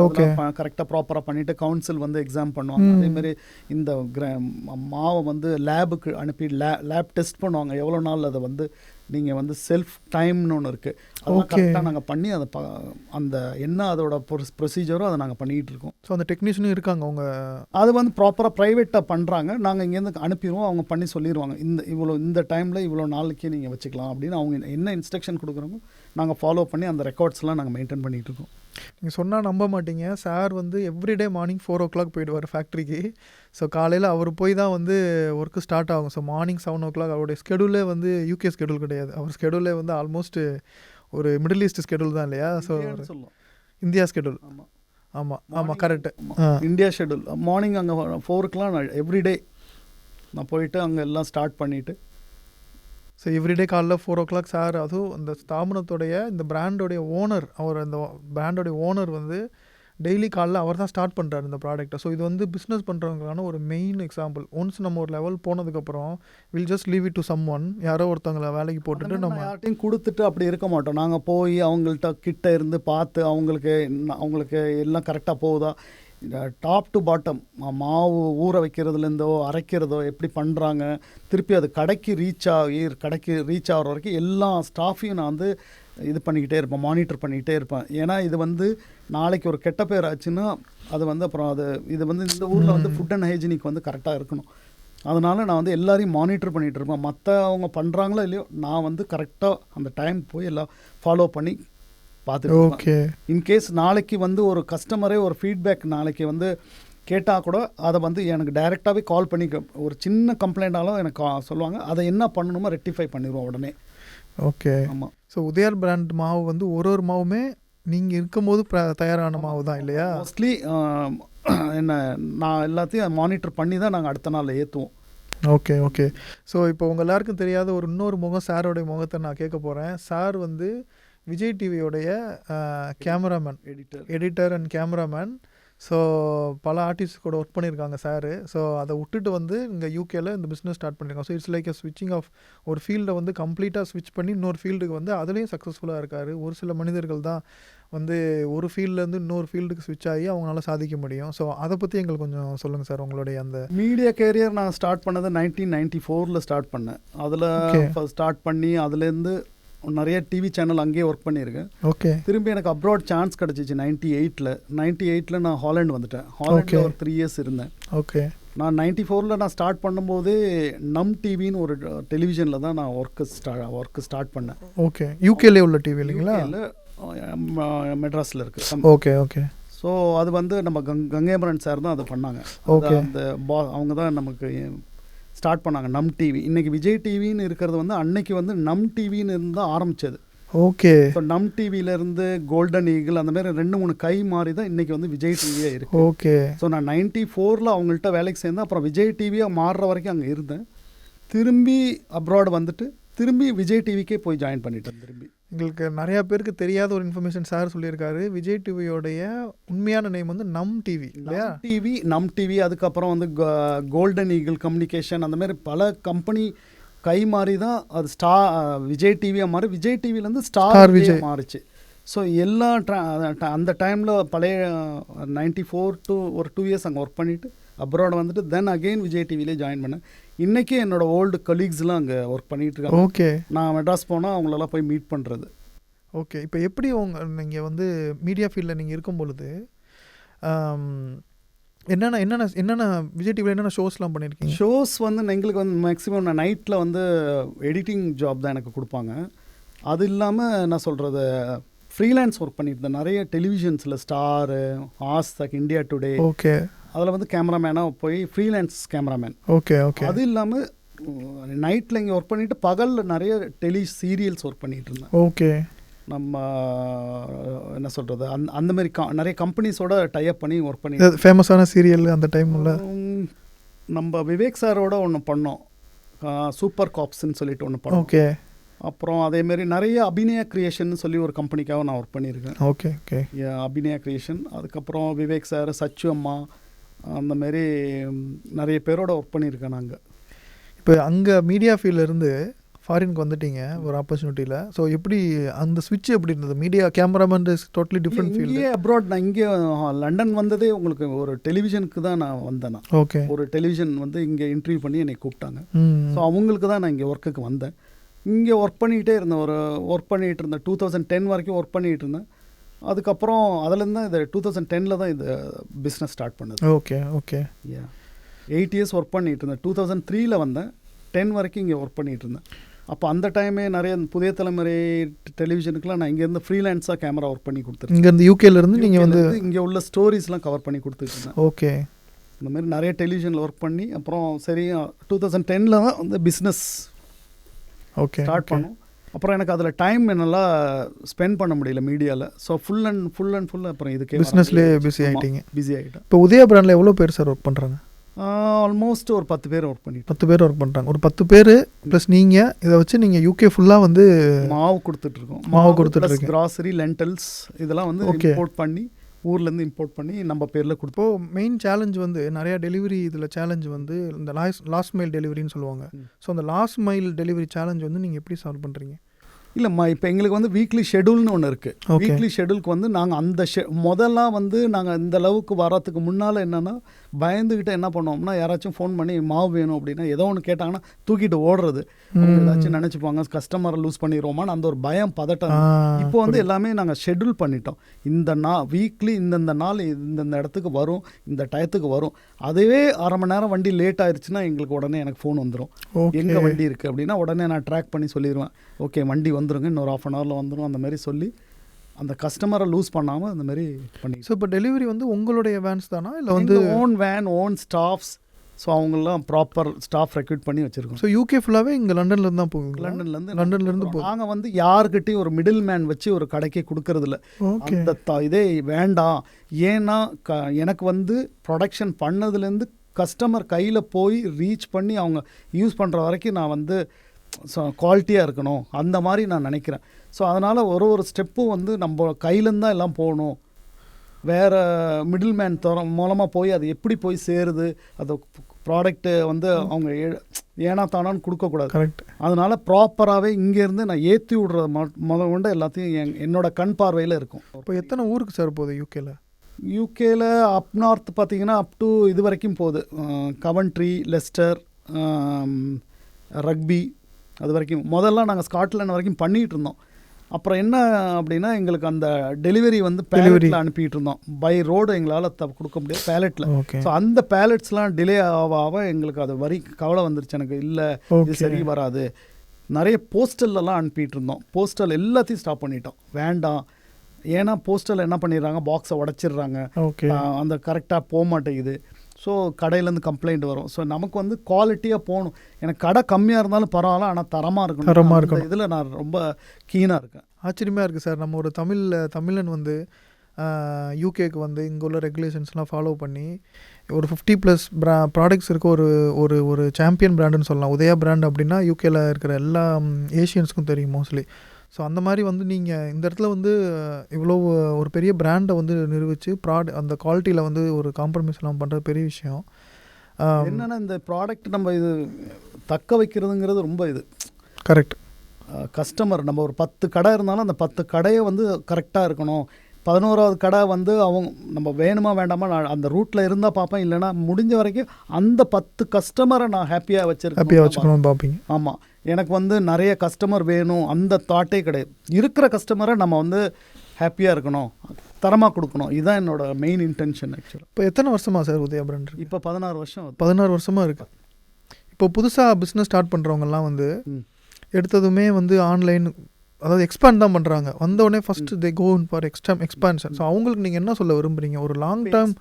கரெக்டாக ப்ராப்பராக பண்ணிவிட்டு கவுன்சில் வந்து எக்ஸாம் பண்ணுவாங்க. அதேமாதிரி இந்த மாவை வந்து லேபுக்கு அனுப்பி லேப் டெஸ்ட் பண்ணுவாங்க, எவ்வளோ நாள் அதை வந்து நீங்கள் வந்து செல்ஃப் டைம்னு ஒன்று இருக்குது, அதெல்லாம் கரெக்டாக நாங்கள் பண்ணி அதை அந்த என்ன அதோட ப்ரொசீஜரோ அதை நாங்கள் பண்ணிகிட்டு இருக்கோம். ஸோ அந்த டெக்னீஷியனும் இருக்காங்க அவங்க, அது வந்து ப்ராப்பராக ப்ரைவேட்டாக பண்ணுறாங்க. நாங்கள் இங்கேருந்து அனுப்பிடுவோம், அவங்க பண்ணி சொல்லிடுவாங்க இந்த டைமில் இவ்வளோ நாளைக்கு நீங்கள் வச்சுக்கலாம் அப்படின்னு அவங்க என்ன இன்ஸ்ட்ரக்ஷன் கொடுக்குறாங்க நாங்கள் ஃபாலோ பண்ணி அந்த ரெக்கார்ட்ஸ்லாம் நாங்கள் மெயின்டைன் பண்ணிகிட்டு இருக்கோம். நீங்கள் சொன்னால் நம்ப மாட்டீங்க, சார் வந்து எவ்ரிடே மார்னிங் 4 o'clock போயிடுவார் ஃபேக்ட்ரிக்கு. ஸோ காலையில் அவர் போய் தான் வந்து ஒர்க்கு ஸ்டார்ட் ஆகும். ஸோ மார்னிங் 7 o'clock அவருடைய ஸ்கெடியூலே வந்து யூகே ஸ்கெடியூல் கிடையாது, அவர் ஸ்கெடியூலே வந்து ஆல்மோஸ்ட் ஒரு மிடில் ஈஸ்ட் ஸ்கெடியூல் தான் இல்லையா? So India schedule. ஆமாம் ஆமாம் கரெக்டு, இந்தியா ஷெடியூல். மார்னிங் அங்கே 4 நான் எவ்ரிடே நான் போயிட்டு அங்கே எல்லாம் ஸ்டார்ட் பண்ணிவிட்டு, ஸோ எவ்ரிடே காலைல 4 o'clock சார், அதுவும் இந்த ஸ்தாபனத்துடைய இந்த பிராண்டோடைய ஓனர், அவர் அந்த பிராண்டோடைய ஓனர் வந்து டெய்லி காலைல அவர் தான் ஸ்டார்ட் பண்ணுறாரு இந்த ப்ராடக்ட்டை. ஸோ இது வந்து பிஸ்னஸ் பண்ணுறவங்களான ஒரு மெயின் எக்ஸாம்பிள். ஒன்ஸ் நம்ம ஒரு லெவல் போனதுக்கப்புறம் will just leave it to someone, யாரோ ஒருத்தவங்களை வேலைக்கு போட்டுட்டு நம்ம யார்ட்டையும் கொடுத்துட்டு அப்படி இருக்க மாட்டோம். நாங்கள் போய் அவங்கள்ட்ட கிட்ட இருந்து பார்த்து அவங்களுக்கு எல்லாம் கரெக்டாக போகுதா, டாப் டு பாட்டம் மாவு ஊற வைக்கிறதுலேருந்தோ அரைக்கிறதோ எப்படி பண்ணுறாங்க, திருப்பி அது கடைக்கு ரீச் ஆகிற வரைக்கும் எல்லா ஸ்டாஃபையும் நான் வந்து இது பண்ணிக்கிட்டே இருப்பேன், மானிட்டர் பண்ணிக்கிட்டே இருப்பேன். ஏன்னா இது வந்து நாளைக்கு ஒரு கெட்ட பேர் ஆச்சுன்னா அது வந்து அப்புறம் இது வந்து இந்த ஊரில் வந்து ஃபுட் அண்ட் ஹைஜீனிக் வந்து கரெக்டாக இருக்கணும். அதனால் நான் வந்து எல்லாரையும் மானிட்டர் பண்ணிகிட்டு இருப்பேன். மற்றவங்க பண்ணுறாங்களோ இல்லையோ நான் வந்து கரெக்டாக அந்த டைம் போய் எல்லாம் ஃபாலோ பண்ணி பார்த்துட்டு. ஓகே, இன்கேஸ் நாளைக்கு வந்து ஒரு கஸ்டமரே ஒரு ஃபீட்பேக் நாளைக்கு வந்து கேட்டால் கூட அதை வந்து எனக்கு டைரெக்டாகவே கால் பண்ணி ஒரு சின்ன கம்ப்ளைண்ட்டாலும் எனக்கு சொல்லுவாங்க, அதை என்ன பண்ணணுமோ ரெக்டிஃபை பண்ணிடுவோம் உடனே. ஓகே, ஆமாம். ஸோ உதயார் பிராண்ட் மாவு வந்து ஒரு மாவுமே நீங்கள் இருக்கும்போது தயாரான மாவு தான் இல்லையா? மோஸ்ட்லி என்ன நான் எல்லாத்தையும் மானிட்டர் பண்ணி தான் நாங்கள் அடுத்த நாள் ஏற்றுவோம். Okay okay. ஸோ இப்போ உங்கள் எல்லாருக்கும் தெரியாத ஒரு இன்னொரு முகம், சாரோடைய முகத்தை நான் கேட்க போகிறேன். சார் வந்து விஜய் டிவியோடைய cameraman, editor and cameraman. So பல ஆர்டிஸ்ட் கூட ஒர்க் பண்ணியிருக்காங்க சார். ஸோ அதை விட்டுட்டு வந்து இங்கே யூகேல இந்த பிஸ்னஸ் ஸ்டார்ட் பண்ணியிருக்காங்க. ஸோ இட்ஸ் லைக் அ ஸ்விட்சிங் ஆஃப் ஒரு ஃபீல்டை வந்து கம்ப்ளீட்டாக ஸ்விட்ச் பண்ணி இன்னொரு ஃபீல்டுக்கு வந்து அதுலேயும் சக்ஸஸ்ஃபுல்லாக இருக்கார். ஒரு சில மனிதர்கள் தான் வந்து ஒரு ஃபீல்ட்லேருந்து இன்னொரு ஃபீல்டுக்கு ஸ்விட்ச் ஆகி அவங்களால சாதிக்க முடியும். ஸோ அதை பற்றி எங்களுக்கு கொஞ்சம் சொல்லுங்கள் சார். உங்களுடைய அந்த மீடியா கேரியர் நான் ஸ்டார்ட் பண்ணது 1994 ஸ்டார்ட் பண்ணேன். அதில் ஸ்டார்ட் பண்ணி அதுலேருந்து நிறைய டிவி சேனல் அங்கேயே ஒர்க் பண்ணியிருக்கேன். ஓகே. திரும்பி எனக்கு அப்ராட் சான்ஸ் கிடச்சிச்சு 98ல் நான் ஹாலண்ட் வந்துட்டேன். ஹாலண்டில் ஒரு 3 years இருந்தேன். ஓகே. நான் 94 நான் ஸ்டார்ட் பண்ணும்போதே நம் டிவின்னு ஒரு டெலிவிஷனில் தான் நான் ஒர்க்கு ஸ்டார்ட் பண்ணேன். ஓகே. யூகேலே உள்ள டிவி இல்லைங்களா? மெட்ராஸில் இருக்குது. Okay okay. ஸோ அது வந்து நம்ம கங்கேமரன் சார் தான் அதை பண்ணாங்க. ஓகே. அந்த அவங்க தான் நமக்கு ஸ்டார்ட் பண்ணாங்க நம் டிவி. இன்றைக்கி விஜய் டிவின்னு இருக்கிறது வந்து அன்னைக்கு வந்து நம் டிவின்னு இருந்து தான் ஆரம்பித்தது. ஓகே. ஸோ நம் டிவியிலேருந்து கோல்டன் ஈகிள் அந்த மாதிரி 2-3 கை மாறி தான் இன்றைக்கி வந்து விஜய் டிவியே இருக்குது. ஓகே. ஸோ நான் 94 அவங்கள்ட்ட வேலைக்கு சேர்ந்தேன். அப்புறம் விஜய் டிவியாக மாறுற வரைக்கும் அங்கே இருந்தேன். திரும்பி அப்ராட் வந்துட்டு திரும்பி விஜய் டிவிக்கே போய் ஜாயின் பண்ணிட்டேன். திரும்பி எங்களுக்கு நிறையா பேருக்கு தெரியாத ஒரு இன்ஃபர்மேஷன் சார் சொல்லியிருக்காரு. விஜய் டிவியோடைய உண்மையான நேம் வந்து நம் டிவி இல்லையா? நம் டிவி. அதுக்கப்புறம் வந்து கோல்டன் ஈகிள் கம்யூனிகேஷன் அந்த மாதிரி பல கம்பெனி கை மாறி தான் அது விஜய் டிவியாக மாறி விஜய் டிவிலேருந்து ஸ்டார் விஜய் மாறிச்சு. ஸோ எல்லா அந்த டைமில் பழைய 94 to ஒரு 2 years அங்கே ஒர்க் பண்ணிவிட்டு அப்ராட் வந்துட்டு தென் அகெயின் விஜய் டிவிலே ஜாயின் பண்ணேன். இன்றைக்கி என்னோடய ஓல்டு கலீக்ஸ்லாம் அங்கே ஒர்க் பண்ணிகிட்டு இருக்காங்க. ஓகே. நான் மெட்ராஸ் போனால் அவங்களெல்லாம் போய் மீட் பண்ணுறது. ஓகே. இப்போ எப்படி நீங்கள் வந்து மீடியா ஃபீல்டில் நீங்கள் இருக்கும் பொழுது என்னென்ன விஜய் டிவியில் என்னென்ன ஷோஸ்லாம் பண்ணியிருக்கீங்க? ஷோஸ் வந்து எங்களுக்கு வந்து மேக்ஸிமம் நான் நைட்டில் வந்து எடிட்டிங் ஜாப் தான் எனக்கு கொடுப்பாங்க. அது இல்லாமல் நான் சொல்கிறது ஃப்ரீலான்ஸ் ஒர்க் பண்ணியிருந்தேன் நிறைய டெலிவிஷன்ஸில், ஸ்டாரு, ஆஸ்தக், இந்தியா டுடே. ஓகே. அதில் வந்து கேமராமேனாக போய் ஃப்ரீலான்ஸ் கேமராமேன். Okay okay. அது இல்லாமல் நைட்டில் இங்கே ஒர்க் பண்ணிவிட்டு பகலில் நிறைய சீரியல்ஸ் ஒர்க் பண்ணிகிட்டு இருந்தேன். ஓகே. நம்ம என்ன சொல்கிறது அந்த மாதிரி நிறைய கம்பெனிஸோட டைப் பண்ணி ஒர்க் பண்ணி ஃபேமஸான சீரியல் அந்த டைமில் நம்ம விவேக் சாரோட ஒன்று பண்ணோம், சூப்பர் காப்ஸ்ன்னு சொல்லிட்டு ஒன்று பண்ணோம். ஓகே. அப்புறம் அதேமாரி நிறைய அபிநயா கிரியேஷன் சொல்லி ஒரு கம்பெனிக்காக நான் ஒர்க் பண்ணியிருக்கேன். Okay okay. அபிநயா கிரியேஷன். அதுக்கப்புறம் விவேக் சார், சச்சு அம்மா, அந்தமாரி நிறைய பேரோட ஒர்க் பண்ணியிருக்கேன் நாங்கள். இப்போ அங்கே மீடியா ஃபீல்ட்லேருந்து ஃபாரினுக்கு வந்துட்டீங்க ஒரு ஆப்பர்ச்சுனிட்டியில். ஸோ எப்படி அந்த ஸ்விட்ச் எப்படி இருந்தது? Media cameraman is totally different field. இங்கே அப்ராட், நான் இங்கே லண்டன் வந்ததே உங்களுக்கு ஒரு டெலிவிஷனுக்கு தான் நான் வந்தேன். ஓகே. ஒரு டெலிவிஷன் வந்து இங்கே இன்டர்வியூ பண்ணி என்னை கூப்பிட்டாங்க. ஸோ அவங்களுக்கு தான் நான் இங்கே ஒர்க்குக்கு வந்தேன். இங்கே ஒர்க் பண்ணிக்கிட்டே இருந்தேன். ஒர்க் பண்ணிகிட்டு இருந்தேன் 2010 வரைக்கும் ஒர்க் பண்ணிகிட்டு இருந்தேன். அதுக்கப்புறம் அதுலேருந்து தான் இது 2010 தான் இது பிஸ்னஸ் ஸ்டார்ட் பண்ணது. Okay okay. 8 இயர்ஸ் ஒர்க் பண்ணிகிட்டு இருந்தேன். 2003 வந்தேன். 10 வரைக்கும் இங்கே ஒர்க் பண்ணிகிட்டு இருந்தேன். அப்போ அந்த டைமே நிறைய புதிய தலைமுறை டெலிவிஷனுக்குலாம் நான் இங்கேருந்து ஃப்ரீலான்ஸாக கேமரா ஒர்க் பண்ணி கொடுத்துருக்கேன். இங்கேருந்து யூகேலேருந்து நீங்கள் வந்து இங்கே உள்ள ஸ்டோரிஸ்லாம் கவர் பண்ணி கொடுத்துருக்கேன். ஓகே. இந்த மாதிரி நிறைய டெலிவிஷனில் ஒர்க் பண்ணி அப்புறம் சரி 2010 தான் வந்து பிஸ்னஸ் ஓகே ஸ்டார்ட் பண்ணோம். அப்புறம் எனக்கு அதில் டைம் என்னால் ஸ்பெண்ட் பண்ண முடியல மீடியாவில். ஸோ ஃபுல் அப்புறம் இதுக்கே பிஸ்னஸ்லேயே பிஸி ஆகிட்டீங்க. பிஸி ஆகிட்டேன். இப்போ உதயா பிராண்டில் எவ்வளோ பேர் சார் ஒர்க் பண்ணுறாங்க? ஆல்மோஸ்ட் ஒரு 10 பேர் ஒர்க் பண்ணிட்டு 10 பேர் ஒர்க் பண்ணுறாங்க. ஒரு 10 பேர் ப்ளஸ் நீங்கள் இதை வச்சு நீங்கள் யூகே ஃபுல்லாக வந்து மாவு கொடுத்துட்ருக்கோம். மாவு கொடுத்துட்ருக்கோம். கிராசரி, லென்டல்ஸ் இதெல்லாம் வந்து இம்போர்ட் பண்ணி ஊர்லேருந்து இம்போர்ட் பண்ணி நம்ம பேரில் கொடுப்போம். மெயின் சேலஞ்ச் வந்து நிறையா டெலிவரி இதில் சேலஞ்ச் வந்து இந்த லாஸ்ட் மைல் டெலிவரின்னு சொல்லுவாங்க. ஸோ அந்த லாஸ்ட் மைல் டெலிவரி சேலஞ்ச் வந்து நீங்கள் எப்படி சால்வ் பண்ணுறீங்க? இல்லைம்மா, இப்போ எங்களுக்கு வந்து வீக்லி ஷெடியூல்னு ஒன்று இருக்குது. வீக்லி ஷெடியூலுக்கு வந்து நாங்கள் அந்த முதல்லாம் வந்து நாங்கள் இந்த அளவுக்கு வரத்துக்கு முன்னால் என்னென்னா பயந்துக்கிட்டு என்ன பண்ணுவோம்னா, யாராச்சும் ஃபோன் பண்ணி மாவு வேணும் அப்படின்னா ஏதோ ஒன்று கேட்டாங்கன்னா தூக்கிட்டு ஓடுறது. ஏதாச்சும் நினச்சிப்பாங்க கஸ்டமரை லூஸ் பண்ணிடுவோமான்னு அந்த ஒரு பயம், பதட்டம். இப்போ வந்து எல்லாமே நாங்கள் ஷெடியூல் பண்ணிட்டோம். இந்த வீக்லி இந்தந்த நாள் இந்தந்த இடத்துக்கு வரும், இந்த டயத்துக்கு வரும். அதுவே அரை மணி நேரம் வண்டி லேட் ஆயிடுச்சுன்னா எங்களுக்கு உடனே எனக்கு ஃபோன் வந்துடும். எங்கே வண்டி இருக்குது அப்படின்னா உடனே நான் ட்ராக் பண்ணி சொல்லிடுவேன். ஓகே, வண்டி வந்துருங்க, இன்னொரு 1/2 hourல வந்துடும். அந்த மாதிரி சொல்லி அந்த கஸ்டமரை லூஸ் பண்ணாமல் அந்த மாதிரி பண்ணி. ஸோ இப்போ டெலிவரி வந்து உங்களுடைய வேன்ஸ் தானா இல்லை வந்து own van, own staffs? So அவங்களாம் ப்ராப்பர் ஸ்டாஃப் ரெக்ரூட் பண்ணி வச்சுருக்கோம். ஸோ யூகே ஃபுல்லாகவே இங்கே லண்டன்லேருந்து தான் போகுது. லண்டன்லேருந்து போகும். நாங்கள் வந்து யாருக்கிட்டையும் ஒரு மிடில் மேன் வச்சு ஒரு கடைக்கே கொடுக்கறதில்ல. அந்த இதே வேண்டாம். ஏன்னா எனக்கு வந்து ப்ரொடக்ஷன் பண்ணதுலேருந்து கஸ்டமர் கையில் போய் ரீச் பண்ணி அவங்க யூஸ் பண்ணுற வரைக்கும் நான் வந்து குவாலிட்டியாக இருக்கணும், அந்த மாதிரி நான் நினைக்கிறேன். ஸோ அதனால் ஒரு ஸ்டெப்பும் வந்து நம்ம கையிலேருந்து தான் எல்லாம் போகணும். வேறு மிடில் மேன் மூலமாக போய் அது எப்படி போய் சேருது, அது ப்ராடக்ட்டு வந்து அவங்க ஏனா தானான்னு கொடுக்கக்கூடாது. கரெக்ட். அதனால் ப்ராப்பராகவே இங்கேருந்து நான் ஏற்றி விட்றது முதல் கொண்டு எல்லாத்தையும் என்னோட கண் பார்வையில் இருக்கும். இப்போ எத்தனை ஊருக்கு சார் போகுது யூகேல? யூகேல அப் நார்த் பார்த்திங்கன்னா அப் டு இது வரைக்கும் போகுது. கவன்ட்ரி, லெஸ்டர், ரக்பி, அது வரைக்கும். முதல்ல நாங்கள் ஸ்காட்லாண்ட் வரைக்கும் பண்ணிகிட்டு இருந்தோம். அப்புறம் என்ன அப்படின்னா எங்களுக்கு அந்த டெலிவரி வந்து பேலட்டில் அனுப்பிட்டு இருந்தோம். பை ரோடு எங்களால் கொடுக்க முடியாது, பேலட்டில். ஸோ அந்த பேலட்ஸ்லாம் டிலே ஆக எங்களுக்கு அது கவலை வந்துருச்சு எனக்கு. இல்லை, இது சரி வராது. நிறைய போஸ்டல்லாம் அனுப்பிட்டு இருந்தோம். போஸ்டல் எல்லாத்தையும் ஸ்டாப் பண்ணிட்டோம். வேண்டாம். ஏன்னா போஸ்டல் என்ன பண்ணிடுறாங்க, பாக்ஸை உடச்சிடுறாங்க, அந்த கரெக்டாக போக மாட்டேங்குது. ஸோ கடையிலேருந்து கம்ப்ளைண்ட் வரும். ஸோ நமக்கு வந்து குவாலிட்டியாக போகணும். எனக்கு கடை கம்மியாக இருந்தாலும் பரவாயில்ல, ஆனால் தரமாக இருக்கணும். இதில் நான் ரொம்ப கீனாக இருக்கேன். ஆச்சரியமாக இருக்குது சார். நம்ம ஒரு தமிழன் வந்து யூகேக்கு வந்து இங்கே உள்ள ரெகுலேஷன்ஸ்லாம் ஃபாலோ பண்ணி ஒரு 50+ ப்ராடக்ட்ஸ் இருக்க ஒரு சாம்பியன் பிராண்டுன்னு சொல்லலாம். உதயா பிராண்ட் அப்படின்னா யூகேல இருக்கிற எல்லா ஏஷியன்ஸுக்கும் தெரியும் மோஸ்ட்லி. ஸோ அந்த மாதிரி வந்து நீங்கள் இந்த இடத்துல வந்து இவ்வளோ ஒரு பெரிய பிராண்டை வந்து நிரூபித்து அந்த குவாலிட்டியில் வந்து ஒரு காம்ப்ரமைஸ்லாம் பண்ணுறது பெரிய விஷயம். என்னென்னா இந்த ப்ராடக்ட் நம்ம இது தக்க வைக்கிறதுங்கிறது ரொம்ப இது கரெக்ட். கஸ்டமர் நம்ம ஒரு 10 கடை இருந்தாலும் அந்த 10 கடையை வந்து கரெக்டாக இருக்கணும். 11வது கடை வந்து அவங்க நம்ம வேணுமா வேண்டாமா நான் அந்த ரூட்டில் இருந்தால் பார்ப்பேன். இல்லைனா முடிஞ்ச வரைக்கும் அந்த 10 கஸ்டமரை நான் ஹாப்பியாக வச்சுக்கணும் பார்ப்பீங்க. ஆமாம், எனக்கு வந்து நிறைய கஸ்டமர் வேணும் அந்த தாட்டே கிடையாது. இருக்கிற கஸ்டமரை நம்ம வந்து ஹாப்பியாக இருக்கணும், தரமாக கொடுக்கணும். இதுதான் என்னோட மெயின் இன்டென்ஷன் ஆக்சுவலாக. இப்போ எத்தனை வருஷமா சார் உதயா பிராண்ட்? இப்போ 16 வருஷம். 16 வருஷமாக இருக்குது. இப்போ புதுசாக பிஸ்னஸ் ஸ்டார்ட் பண்ணுறவங்கலாம் வந்து எடுத்ததுமே வந்து ஆன்லைன், அதாவது எக்ஸ்பேண்ட் தான் பண்ணுறாங்க. வந்தோடனே first they go in for expansion. So அவங்களுக்கு நீங்கள் என்ன சொல்ல விரும்புகிறீங்க? ஒரு லாங் டேர்ம்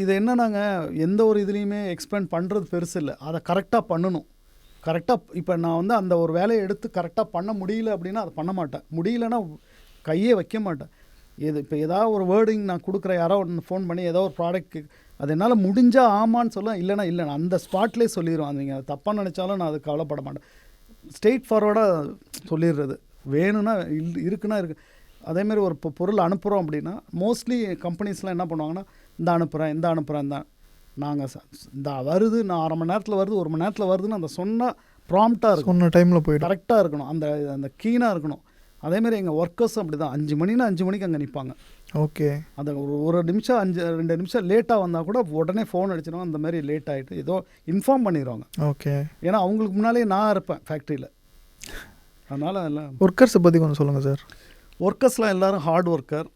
இது என்னன்னாங்க, எந்த ஒரு இதுலேயுமே எக்ஸ்பேண்ட் பண்ணுறது பெருசு இல்லை, அதை கரெக்டாக பண்ணணும். கரெக்டாக இப்போ நான் வந்து அந்த ஒரு வேலையை எடுத்து கரெக்டாக பண்ண முடியல அப்படின்னா அதை பண்ண மாட்டேன். முடியலன்னா கையே வைக்க மாட்டேன். இப்போ ஏதாவது ஒரு வேர்டிங் நான் கொடுக்குறேன், யாரோ ஒன்று ஃபோன் பண்ணி ஏதோ ஒரு ப்ராடக்ட் அது என்னால் முடிஞ்சால் ஆமான்னு சொல்ல, இல்லைனா இல்லை, நான் அந்த ஸ்பாட்லேயே சொல்லிடுவேன். நீங்கள் தப்பாக நினச்சாலும் நான் அது கவலைப்பட மாட்டேன். ஸ்ட்ரெயிட் ஃபார்வர்டாக சொல்லிடுறது. வேணும்னா இருக்குன்னா இருக்குது. அதேமாதிரி ஒரு பொருள் அனுப்புகிறோம் அப்படின்னா மோஸ்ட்லி கம்பெனிஸ்லாம் என்ன பண்ணுவாங்கன்னா, இந்த அனுப்புகிறேன் தான் நாங்கள் இந்த வருது, நான் 1/2 மணி நேரத்தில் வருது, 1 மணி நேரத்தில் வருதுன்னு அந்த சொன்னால் ப்ராம்ப்டாக இருக்கும், சொன்ன டைமில் போய்ட்டு கரெக்டாக இருக்கணும், அந்த கீனாக இருக்கணும். அதேமாதிரி எங்கள் ஒர்க்கர்ஸ் அப்படி தான் 5 மணினா 5 மணிக்கு அங்கே நிற்பாங்க. ஓகே. அந்த ஒரு நிமிஷம் 2 நிமிஷம் லேட்டாக வந்தால் கூட உடனே ஃபோன் அடிச்சிடும். அந்த மாதிரி லேட் ஆகிட்டு ஏதோ இன்ஃபார்ம் பண்ணிடுவாங்க. ஓகே. ஏன்னா அவங்களுக்கு முன்னாலே நான் இருப்பேன் ஃபேக்ட்ரியில். அதனால் எல்லாம் ஒர்க்கர்ஸை பற்றி கொஞ்சம் சொல்லுங்கள் சார். ஒர்க்கர்ஸ்லாம் எல்லோரும் ஹார்ட் ஒர்க்கர்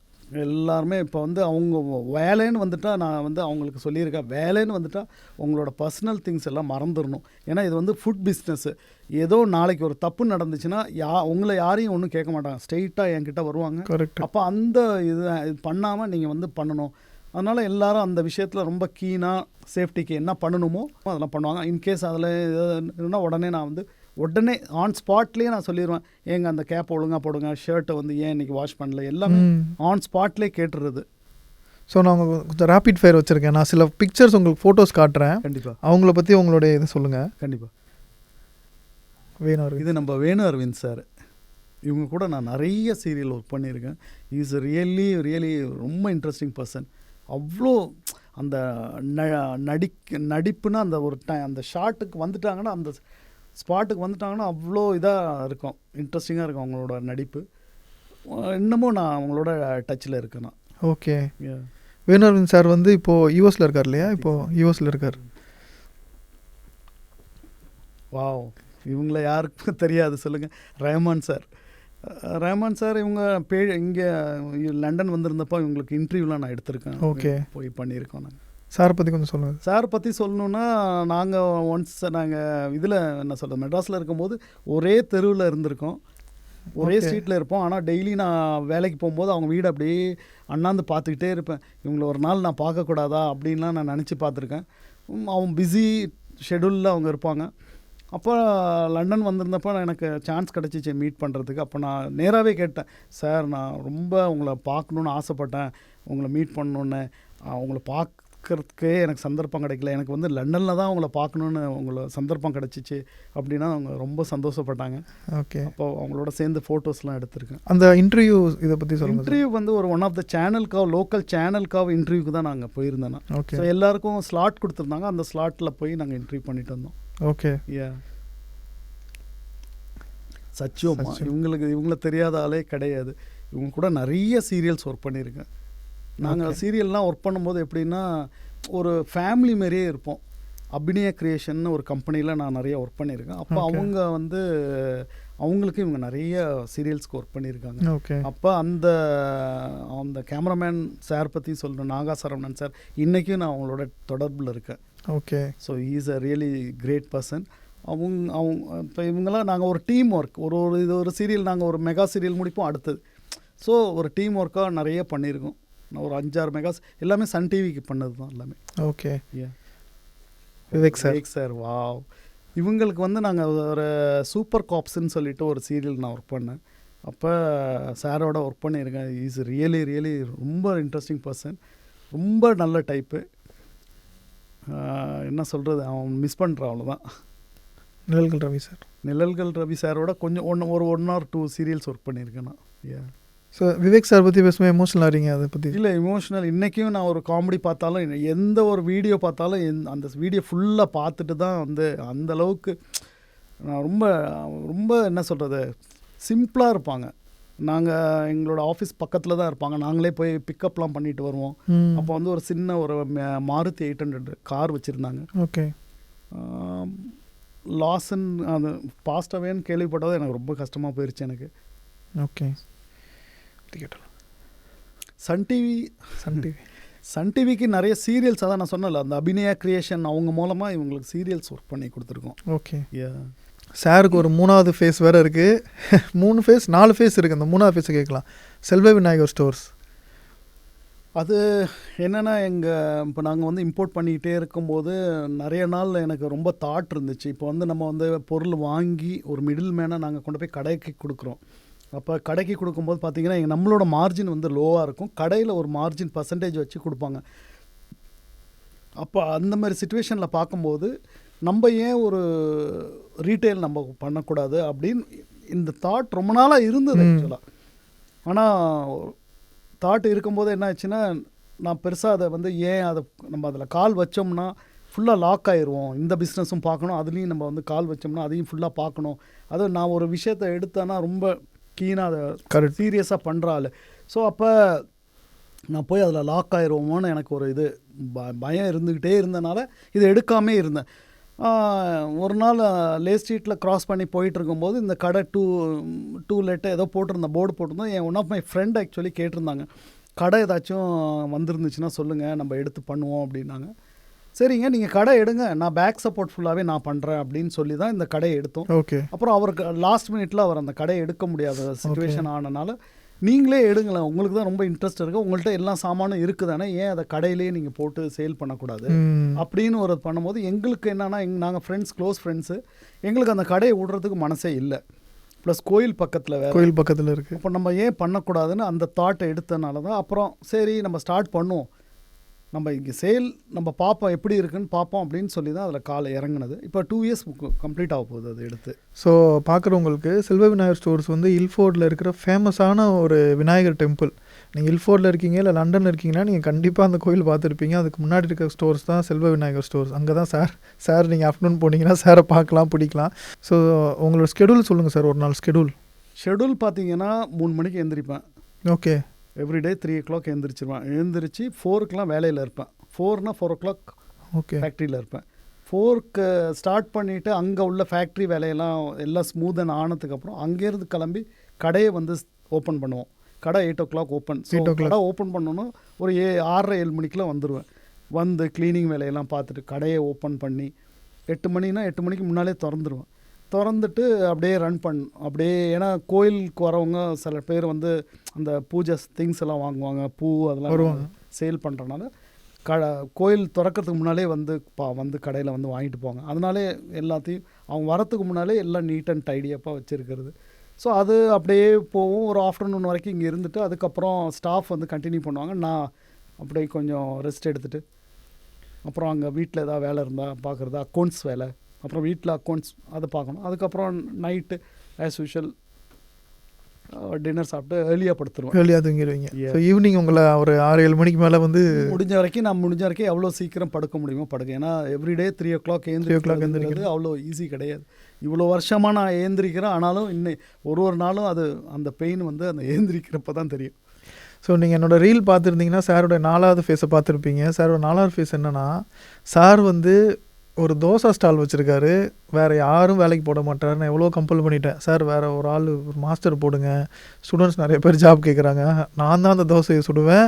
எல்லாருமே. இப்போ வந்து அவங்க வேலைன்னு வந்துட்டால் நான் வந்து அவங்களுக்கு சொல்லியிருக்கேன், வேலைன்னு வந்துட்டால் உங்களோட பர்சனல் திங்ஸ் எல்லாம் மறந்துடணும். ஏன்னா இது வந்து ஃபுட் பிஸ்னஸ்ஸு. ஏதோ நாளைக்கு ஒரு தப்பு நடந்துச்சுன்னா உங்களை யாரையும் ஒன்றும் கேட்க மாட்டாங்க, ஸ்ட்ரெயிட்டாக என்கிட்ட வருவாங்க. கரெக்ட். அப்போ அந்த இது பண்ணாமல் நீங்கள் வந்து பண்ணணும். அதனால் எல்லாரும் அந்த விஷயத்தில் ரொம்ப கீனாக சேஃப்டிக்கு என்ன பண்ணணுமோ அதெல்லாம் பண்ணுவாங்க. இன்கேஸ் அதில் எதுனா உடனே ஆன் ஸ்பாட்லேயே நான் சொல்லிடுவேன், ஏங்க அந்த கேப் ஒழுங்காக போடுங்க, ஷர்ட்டை வந்து ஏன் இன்றைக்கி வாஷ் பண்ணல, எல்லாமே ஆன் ஸ்பாட்லேயே கேட்டுறது. ஸோ நான் கொஞ்சம் ரேபிட் ஃபயர் வச்சுருக்கேன். நான் சில பிக்சர்ஸ் உங்களுக்கு ஃபோட்டோஸ் காட்டுறேன். கண்டிப்பாக. அவங்கள பற்றி உங்களுடைய இது சொல்லுங்கள். கண்டிப்பாக. வேணு அரவிந்த், இது நம்ம வேணு அரவிந்த் சார். இவங்க கூட நான் நிறைய சீரியல் ஒர்க் பண்ணியிருக்கேன். இஸ் ரியலி ரொம்ப இன்ட்ரெஸ்டிங் பர்சன். அவ்வளோ அந்த நடிப்புனா அந்த ஒரு அந்த ஷாட்டுக்கு வந்துட்டாங்கன்னா, அந்த ஸ்பாட்டுக்கு வந்துட்டாங்கன்னா அவ்வளோ இதாக இருக்கும், இன்ட்ரெஸ்டிங்காக இருக்கும் அவங்களோட நடிப்பு. இன்னமும் நான் அவங்களோட டச்சில் இருக்கேன். ஓகே. வேணு அரவிந்த் சார் வந்து இப்போது யூஎஸில் இருக்கார் இல்லையா? இப்போது யூஎஸில் இருக்கார். வாவ், இவங்கள யாருக்கும் தெரியாது சொல்லுங்கள். ரஹ்மான் சார் இவங்க இங்கே லண்டன் வந்திருந்தப்போ இவங்களுக்கு இன்டர்வியூலாம் நான் எடுத்திருக்கேன். ஓகே. போய் பண்ணியிருக்கோம். நாங்கள் சாரை பற்றி கொஞ்சம் சொல்லுங்கள். சாரை பற்றி சொல்லணுன்னா, நாங்கள் இதில் என்ன சொல்கிறது, மெட்ராஸில் இருக்கும்போது ஒரே தெருவில் இருந்திருக்கோம், ஒரே ஸ்ட்ரீட்டில் இருப்போம். ஆனால் டெய்லி நான் வேலைக்கு போகும்போது அவங்க வீடு அப்படியே அண்ணாந்து பார்த்துக்கிட்டே இருப்பேன். இவங்களை ஒரு நாள் நான் பார்க்கக்கூடாதா அப்படின்லாம் நான் நினச்சி பார்த்துருக்கேன். அவங்க பிஸி ஷெடியூலில் அவங்க இருப்பாங்க. அப்போ லண்டன் வந்திருந்தப்போ எனக்கு சான்ஸ் கிடச்சிச்சு மீட் பண்ணுறதுக்கு. அப்போ நான் நேராகவே கேட்டேன், சார் நான் ரொம்ப உங்களை பார்க்கணுன்னு ஆசைப்பட்டேன், உங்களை மீட் பண்ணணுன்னு. அவங்கள பார்க்குறதுக்கே எனக்கு சந்தர்ப்பம் கிடைக்கல, எனக்கு வந்து லண்டனில் தான் அவங்கள பார்க்கணுன்னு உங்களை சந்தர்ப்பம் கிடச்சிச்சு அப்படின்னா அவங்க ரொம்ப சந்தோஷப்பட்டாங்க. ஓகே. அப்போ அவங்களோட சேர்ந்து ஃபோட்டோஸ்லாம் எடுத்திருக்கேன். அந்த இன்டர்வியூ இதை பற்றி சொல்லுங்கள். இன்டர்வியூ வந்து ஒரு ஒன் ஆஃப் த லோக்கல் சேனலுக்காக இன்டர்வியூக்கு தான் நாங்கள் போயிருந்தேன். ஓகே. ஸோ எல்லாருக்கும் ஸ்லாட் கொடுத்துருந்தாங்க, அந்த ஸ்லாட்டில் போய் நாங்கள் இன்டர்வியூ பண்ணிட்டு வந்தோம். ஓகே. சச்சியோமா இவங்களை தெரியாத ஆளே கிடையாது. இவங்க கூட நிறைய சீரியல்ஸ் ஒர்க் பண்ணியிருக்கேன். நாங்கள் சீரியல்லாம் ஒர்க் பண்ணும்போது எப்படின்னா ஒரு ஃபேமிலி மாதிரியே இருப்போம். அபிநய கிரியேஷன் ஒரு கம்பெனியில் நான் நிறைய ஒர்க் பண்ணியிருக்கேன். அப்போ அவங்க வந்து அவங்களுக்கு இவங்க நிறைய சீரியல்ஸ்க்கு ஒர்க் பண்ணியிருக்காங்க. ஓகே. அப்போ அந்த கேமராமேன் சார் பற்றி சொல்லணும், நாகா சரவணன் சார். இன்றைக்கும் நான் அவங்களோட தொடர்பில் இருக்கேன். Okay. So is a really great person. அவங்க இப்போ இவங்கெல்லாம் நாங்கள் ஒரு டீம் ஒர்க், ஒரு சீரியல் நாங்கள் ஒரு மெகா சீரியல் முடிப்போம் அடுத்தது. ஸோ ஒரு டீம் ஒர்க்காக நிறைய பண்ணியிருக்கோம். நான் ஒரு 5-6 மெகாஸ் எல்லாமே சன் டிவிக்கு பண்ணது தான் எல்லாமே. ஓகே. Vivek sir wow. இவங்களுக்கு வந்து நாங்கள் ஒரு சூப்பர் காப்ஸ்ன்னு சொல்லிட்டு ஒரு சீரியல் நான் ஒர்க் பண்ணேன். அப்போ சாரோட ஒர்க் பண்ணியிருக்கேன். இஸ் ரியலி ரொம்ப இன்ட்ரெஸ்டிங் பர்சன், ரொம்ப நல்ல டைப்பு. என்ன சொல்கிறது, அவன் மிஸ் பண்ணுறான் அவ்வளோதான். நிழல்கள் ரவி சாரோட கொஞ்சம் ஒரு 1 or 2 சீரியல்ஸ் ஒர்க் பண்ணியிருக்கேன் நான். ஸோ விவேக் சார் பற்றி பேசும்போது எமோஷனல் ஆகிறீங்க அதை பற்றி? இல்லை, எமோஷனல் இன்றைக்கும் நான் ஒரு காமெடி பார்த்தாலும் எந்த ஒரு வீடியோ பார்த்தாலும் அந்த வீடியோ ஃபுல்லாக பார்த்துட்டு தான் வந்து அந்தளவுக்கு நான் ரொம்ப என்ன சொல்கிறது, சிம்பிளாக இருப்பாங்க. நாங்கள் எங்களோட ஆஃபீஸ் பக்கத்தில் தான் இருப்பாங்க, நாங்களே போய் பிக்கப்லாம் பண்ணிட்டு வருவோம். அப்போ வந்து ஒரு சின்ன ஒரு மாருதி 800 கார் வச்சுருந்தாங்க. ஓகே. லாஸ்ன்னு அது பாஸ்ட் அவேன்னு கேள்விப்பட்டது எனக்கு ரொம்ப கஷ்டமாக போயிடுச்சு எனக்கு. ஓகே. சன் டிவிக்கு நிறைய சீரியல்ஸ், அதான் நான் சொன்னல, அந்த அபிநயா கிரியேஷன் அவங்க மூலமாக இவங்களுக்கு சீரியல்ஸ் ஒர்க் பண்ணி கொடுத்துருக்கோம். ஓகே. சாருக்கு ஒரு 3வது ஃபேஸ் வேறு இருக்குது. 4 ஃபேஸ் இருக்குது. அந்த 3வது ஃபேஸை கேட்கலாம். செல்வ விநாயகர் ஸ்டோர்ஸ். அது என்னென்னா, இப்போ நாங்கள் வந்து இம்போர்ட் பண்ணிக்கிட்டே இருக்கும்போது நிறைய நாள் எனக்கு ரொம்ப தாட் இருந்துச்சு. இப்போ வந்து நம்ம வந்து பொருள் வாங்கி ஒரு மிடில் மேனாக நாங்கள் கொண்டு போய் கடைக்கு கொடுக்குறோம். அப்போ கடைக்கு கொடுக்கும்போது பார்த்தீங்கன்னா நம்மளோட மார்ஜின் வந்து லோவாக இருக்கும், கடையில் ஒரு மார்ஜின் பர்சன்டேஜ் வச்சு கொடுப்பாங்க. அப்போ அந்த மாதிரி சுச்சுவேஷனில் பார்க்கும்போது நம்ம ஏன் ஒரு ரீட்டைல் நம்ம பண்ணக்கூடாது அப்படின்னு இந்த தாட் ரொம்ப நாளாக இருந்தது ஆக்சுவலாக. ஆனால் தாட் இருக்கும்போது என்ன ஆச்சுன்னா, நான் பெருசாக அதை வந்து ஏன் அதை நம்ம அதில் கால் வச்சோம்னா ஃபுல்லாக லாக் ஆயிடுவோம், இந்த பிஸ்னஸும் பார்க்கணும், அதுலேயும் நம்ம வந்து கால் வச்சோம்னா அதையும் ஃபுல்லாக பார்க்கணும். அதுவும் நான் ஒரு விஷயத்தை எடுத்தேன்னா ரொம்ப கீனாக அதை சீரியஸாக பண்ணுறாள். ஸோ அப்போ நான் போய் அதில் லாக் ஆயிடுவோமோன்னு எனக்கு ஒரு இது பயம் இருந்துக்கிட்டே இருந்தனால இதை எடுக்காமே இருந்தேன். ஒரு நாள் லே ஸ்ட்ரீட்டில் க்ராஸ் பண்ணி போயிட்டு இருக்கும்போது இந்த கடை டூ லெட்டு ஏதோ போட்டிருந்தேன், போர்டு போட்டிருந்தோம். என் one of my friend actually கேட்டிருந்தாங்க, கடை ஏதாச்சும் வந்திருந்துச்சுன்னா சொல்லுங்கள், நம்ம எடுத்து பண்ணுவோம் அப்படின்னாங்க. சரிங்க, நீங்கள் கடை எடுங்க, நான் பேக் சப்போர்ட் ஃபுல்லாகவே நான் பண்ணுறேன் அப்படின்னு சொல்லி தான் இந்த கடையை எடுத்தோம். ஓகே. அப்புறம் அவருக்கு லாஸ்ட் மினிட்ல அவர் அந்த கடையை எடுக்க முடியாத சுச்சுவேஷன் ஆனனால, நீங்களே எடுங்களேன், உங்களுக்கு தான் ரொம்ப இன்ட்ரெஸ்ட் இருக்குது, உங்கள்கிட்ட எல்லா சாமானும் இருக்குதானே, ஏன் அதை கடையிலேயே நீங்கள் போட்டு சேல் பண்ணக்கூடாது அப்படின்னு ஒரு பண்ணும்போது எங்களுக்கு என்னென்னா, நாங்கள் ஃப்ரெண்ட்ஸ், க்ளோஸ் ஃப்ரெண்ட்ஸு, எங்களுக்கு அந்த கடையை விடுறதுக்கு மனசே இல்லை. ப்ளஸ் கோயில் பக்கத்தில் கோயில் பக்கத்தில் இருக்குது. அப்போ நம்ம ஏன் பண்ணக்கூடாதுன்னு அந்த தாட்டை எடுத்தனால தான் அப்புறம் சரி நம்ம ஸ்டார்ட் பண்ணுவோம், நம்ம இங்கே சேல் நம்ம பார்ப்போம் எப்படி இருக்குன்னு பார்ப்போம் அப்படின்னு சொல்லி தான் அதில் காலை இறங்குனது. இப்போ 2 இயர்ஸ் கம்ப்ளீட் ஆக போகுது அது எடுத்து. ஸோ பார்க்குறவங்களுக்கு செல்வ விநாயகர் ஸ்டோர்ஸ் வந்து இல்ஃபோர்டில் இருக்கிற ஃபேமஸான ஒரு விநாயகர் டெம்பிள். நீங்கள் இல்ஃபோர்டில் இருக்கீங்க இல்லை லண்டனில் இருக்கீங்கன்னா நீங்கள் கண்டிப்பாக அந்த கோயில் பார்த்துருப்பீங்க. அதுக்கு முன்னாடி இருக்கிற ஸ்டோர்ஸ் தான் செல்வ விநாயகர் ஸ்டோர்ஸ். அங்கே தான் சார் நீங்கள் ஆஃப்டர்நூன் போனீங்கன்னா சாரை பார்க்கலாம், பிடிக்கலாம். ஸோ உங்களோட ஸ்கெடியூல் சொல்லுங்கள் சார், ஒரு நாள் ஷெடியூல் பார்த்தீங்கன்னா 3 மணிக்கு எழுந்திரிப்பேன். ஓகே. எவ்ரிடே 3 o'clock எழுந்திரிச்சு 4க்குலாம் வேலையில் இருப்பேன். 4னா 4 o'clock ஓகே ஃபேக்ட்ரியில் இருப்பேன். 4க்கு ஸ்டார்ட் பண்ணிவிட்டு அங்கே உள்ள ஃபேக்ட்ரி வேலையெல்லாம் எல்லாம் ஸ்மூதன் ஆனதுக்கப்புறம் அங்கேருந்து கிளம்பி கடையை வந்து ஓப்பன் பண்ணுவோம். கடை 8 o'clock ஓப்பன். கடை ஓப்பன் பண்ணணும் ஒரு 6:30-7 மணிக்கெலாம் வந்துடுவேன். வந்து க்ளீனிங் வேலையெல்லாம் பார்த்துட்டு கடையை ஓப்பன் பண்ணி 8 மணினா 8 மணிக்கு முன்னாலே திறந்துருவேன். திறந்துட்டு அப்படியே ரன் அப்படியே, ஏன்னா கோயிலுக்கு வரவங்க சில பேர் வந்து அந்த பூஜை திங்ஸ் எல்லாம் வாங்குவாங்க, பூ அதெல்லாம் சேல் பண்ணுறனால கோயில் திறக்கிறதுக்கு முன்னாலே வந்து கடையில் வந்து வாங்கிட்டு போவாங்க. அதனாலே எல்லாத்தையும் அவங்க வரத்துக்கு முன்னாலே எல்லாம் நீட் அண்ட் டைடியப்பாக வச்சுருக்கிறது. ஸோ அது அப்படியே போகும். ஒரு ஆஃப்டர்நூன் வரைக்கும் இங்கே இருந்துட்டு அதுக்கப்புறம் ஸ்டாஃப் வந்து கண்டினியூ பண்ணுவாங்க. நான் அப்படியே கொஞ்சம் ரெஸ்ட் எடுத்துகிட்டு அப்புறம் அங்கே வீட்டில் ஏதாவது வேலை இருந்தால் பார்க்குறது, அக்கௌண்ட்ஸ் வேலை, அப்புறம் வீட்டில் அக்கௌண்ட்ஸ் அதை பார்க்கணும். அதுக்கப்புறம் நைட்டு ஆஸ் யூஷுவல் டின்னர் சாப்பிட்டு ஏர்லியாக படுத்துருவேன். ஏர்லியாக தூங்கிடுவீங்க. ஸோ ஈவினிங் உங்களை ஒரு 6-7 மணிக்கு மேலே வந்து முடிஞ்ச வரைக்கும் எவ்வளோ சீக்கிரம் படுக்க முடியுமோ படுக்க. ஏன்னா எவ்ரிடே 3 o'clock எழுந்திரிக்கிறது அவ்வளோ ஈஸி கிடையாது. இவ்வளோ வருஷமாக நான் ஏந்திரிக்கிறேன், ஆனாலும் இன்னும் ஒரு நாளும் அது அந்த பெயின் வந்து அந்த ஏந்திரிக்கிறப்ப தான் தெரியும். ஸோ நீங்கள் என்னோடய ரீல் பார்த்துருந்தீங்கன்னா சாரோட 4வது ஃபேஸை பார்த்துருப்பீங்க. சாரோட 4வது ஃபேஸ் என்னென்னா, சார் வந்து ஒரு தோசை ஸ்டால் வச்சுருக்காரு, வேறு யாரும் வேலைக்கு போட மாட்டார். நான் எவ்வளோ கம்பல் பண்ணிட்டேன், சார் வேறு ஒரு ஆள் ஒரு மாஸ்டர் போடுங்க, ஸ்டூடெண்ட்ஸ் நிறைய பேர் ஜாப் கேட்குறாங்க, நான் தான் அந்த தோசையை சுடுவேன்,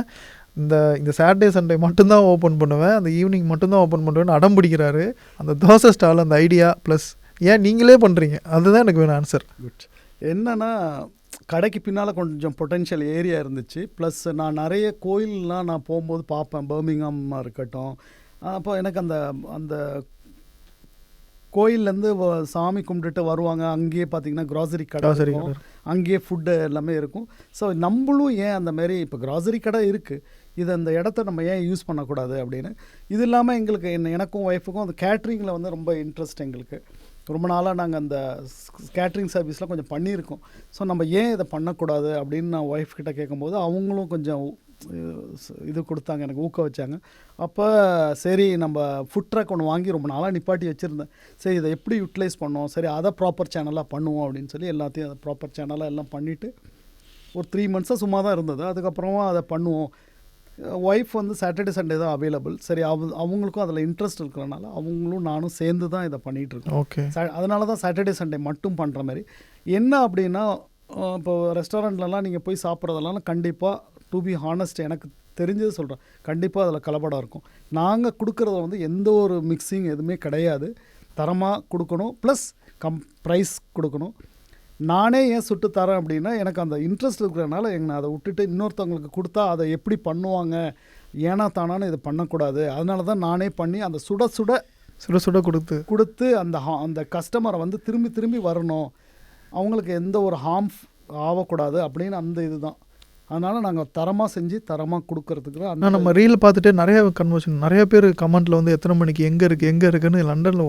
இந்த சாட்டர்டே சண்டே மட்டும்தான் ஓப்பன் பண்ணுவேன், அந்த ஈவினிங் மட்டும்தான் ஓப்பன் பண்ணுவேன்னு அடம் பிடிக்கிறாரு. அந்த தோசை ஸ்டால் அந்த ஐடியா ப்ளஸ் ஏன் நீங்களே பண்ணுறீங்க, அதுதான் எனக்கு வேணும் ஆன்சர். குட். என்னென்னா கடைக்கு பின்னால் கொஞ்சம் பொட்டென்ஷியல் ஏரியா இருந்துச்சு. ப்ளஸ் நான் நிறைய கோயிலெலாம் நான் போகும்போது பார்ப்பேன், பர்மிங்ஹாமாக இருக்கட்டும். அப்போ எனக்கு அந்த கோயிலேருந்து சாமி கும்பிட்டுட்டு வருவாங்க, அங்கேயே பார்த்தீங்கன்னா க்ராசரி கடை இருக்கும், அங்கேயே ஃபுட்டு எல்லாமே இருக்கும். ஸோ நம்மளும் ஏன் அந்த மாதிரி இப்போ க்ராசரி கடை இருக்குது, இது அந்த இடத்த நம்ம ஏன் யூஸ் பண்ணக்கூடாது அப்படின்னு. இது இல்லாமல் எங்களுக்கு எனக்கும் ஒய்ஃபுக்கும் அந்த கேட்ரிங்கில் வந்து ரொம்ப இன்ட்ரெஸ்ட். எங்களுக்கு ரொம்ப நாளாக நாங்கள் அந்த கேட்ரிங் சர்வீஸ்லாம் கொஞ்சம் பண்ணியிருக்கோம். ஸோ நம்ம ஏன் இதை பண்ணக்கூடாது அப்படின்னு நான் ஒய்ஃப் கிட்ட கேட்கும்போது அவங்களும் கொஞ்சம் இது கொடுத்தாங்க, எனக்கு ஊக்க வச்சாங்க. அப்போ சரி நம்ம ஃபுட் ட்ரக் ஒன்று வாங்கி ரொம்ப நாளாக நிப்பாட்டி வச்சுருந்தேன். சரி இதை எப்படி யூட்டிலைஸ் பண்ணோம், சரி அதை ப்ராப்பர் சேனலாக பண்ணுவோம் அப்படின்னு சொல்லி எல்லாத்தையும் அதை ப்ராப்பர் சேனலாக எல்லாம் பண்ணிவிட்டு ஒரு 3 months சும்மா தான் இருந்தது. அதுக்கப்புறமா அதை பண்ணுவோம். ஒய்ஃப் வந்து சாட்டர்டே சண்டே தான் அவைலபிள். சரி அவங்களுக்கும் அதில் இன்ட்ரெஸ்ட் இருக்கிறனால அவங்களும் நானும் சேர்ந்து தான் இதை பண்ணிகிட்ருக்கோம். ஓகே. அதனால தான் சாட்டர்டே சண்டே மட்டும் பண்ணுற மாதிரி. என்ன அப்படின்னா, இப்போ ரெஸ்டாரண்ட்லலாம் நீங்கள் போய் சாப்பிட்றதெல்லாம் கண்டிப்பாக டு பி ஹானஸ்ட் எனக்கு தெரிஞ்சது சொல்கிறேன், கண்டிப்பாக அதில் கலப்படம் இருக்கும். நாங்கள் கொடுக்குறத வந்து எந்த ஒரு மிக்சிங் எதுவுமே கிடையாது. தரமாக கொடுக்கணும், ப்ளஸ் ப்ரைஸ் கொடுக்கணும். நானே ஏன் சுட்டு தரேன் அப்படின்னா, எனக்கு அந்த இன்ட்ரெஸ்ட் இருக்கிறதுனால நான் அதை விட்டுட்டு இன்னொருத்தவங்களுக்கு கொடுத்தா அதை எப்படி பண்ணுவாங்க, ஏன்னா தானான்னு இதை பண்ணக்கூடாது. அதனால தான் நானே பண்ணி அந்த சுட சுட கொடுத்து அந்த கஸ்டமரை வந்து திரும்பி வரணும், அவங்களுக்கு எந்த ஒரு ஆகக்கூடாது அப்படின்னு அந்த இதுதான். அதனால் நாங்கள் தரமாக செஞ்சு தரமாக கொடுக்கறதுக்கு தான் ஆனால் நம்ம ரீல் பார்த்துட்டு நிறைய கன்வர்ஷன், நிறைய பேர் கமெண்ட்டில் வந்து எத்தனை மணிக்கு எங்கே இருக்குன்னு லண்டனில்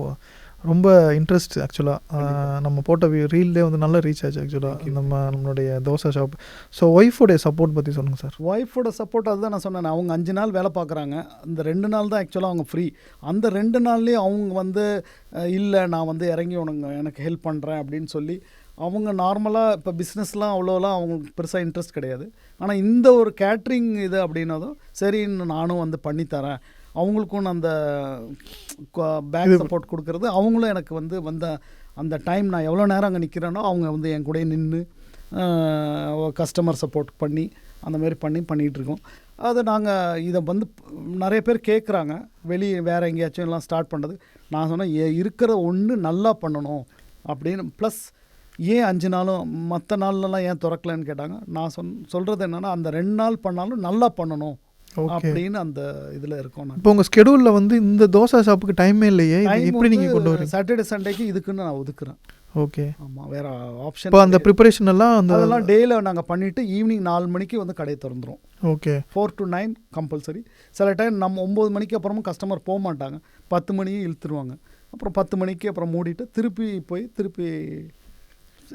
ரொம்ப இன்ட்ரெஸ்ட் ஆக்சுவலாக. நம்ம போட்ட ரீல்லே வந்து நல்ல ரீச் ஆச்சு ஆக்சுவலாக நம்மளுடைய தோசை ஷாப். ஸோ ஒய்ஃபோடைய சப்போர்ட் பற்றி சொல்லுங்கள் சார். ஒய்ஃபோட சப்போர்ட் அதுதான் நான் சொன்னேன். அவங்க 5 நாள் வேலை பார்க்குறாங்க, அந்த 2 நாள் தான் ஆக்சுவலாக அவங்க ஃப்ரீ. அந்த 2 நாள்லேயும் அவங்க வந்து இல்லை நான் வந்து இறங்கி எனக்கு ஹெல்ப் பண்ணுறேன் அப்படின்னு சொல்லி அவங்க நார்மலாக இப்போ பிஸ்னஸ்லாம் அவ்வளோலாம் அவங்களுக்கு பெருசாக இன்ட்ரெஸ்ட் கிடையாது. ஆனால் இந்த ஒரு கேட்ரிங் இது அப்படின்னதும் சரி நானும் வந்து பண்ணித்தரேன், அவங்களுக்கும் அந்த பேக் சப்போர்ட் கொடுக்கறது. அவங்களும் எனக்கு வந்து அந்த டைம் நான் எவ்வளோ நேரம் அங்கே நிற்கிறேனோ அவங்க வந்து என் கூட நின்று கஸ்டமர் சப்போர்ட் பண்ணி அந்த மாதிரி பண்ணிகிட்ருக்கோம். அது நாங்கள் இதை வந்து நிறைய பேர் கேட்குறாங்க, வெளியே வேறு எங்கேயாச்சும் எல்லாம் ஸ்டார்ட் பண்ணுறது. நான் சொன்னேன் இருக்கிற ஒன்று நல்லா பண்ணணும் அப்படின்னு. ப்ளஸ் ஏன் 5 நாளும் மற்ற நாள்லலாம் ஏன் திறக்கலன்னு கேட்டாங்க. நான் சொல்கிறது என்னென்னா அந்த 2 நாள் பண்ணாலும் நல்லா பண்ணணும் அப்படின்னு அந்த இதில் இருக்கோம். இப்போ உங்கள் ஸ்கெடியூலில் வந்து இந்த தோசை ஷாப்புக்கு டைமே இல்லையே, இப்படி நீங்கள் கொண்டு வரீங்க? சாட்டர்டே சண்டேக்கு இதுக்குன்னு நான் ஒதுக்குறேன். ஓகே. ஆமாம், வேறு ஆப்ஷன். இப்போ அந்த ப்ரிப்பரேஷன் எல்லாம் அதெல்லாம் டேயில் நாங்கள் பண்ணிவிட்டு ஈவினிங் 4 மணிக்கு வந்து கடை திறந்துடும். ஓகே. 4 to 9 compulsory. சில டைம் நம்ம 9 மணிக்கு அப்புறமும் கஸ்டமர் போக மாட்டாங்க, 10 மணியும் இழுத்துருவாங்க. அப்புறம் 10 மணிக்கு அப்புறம் மூடிட்டு திருப்பி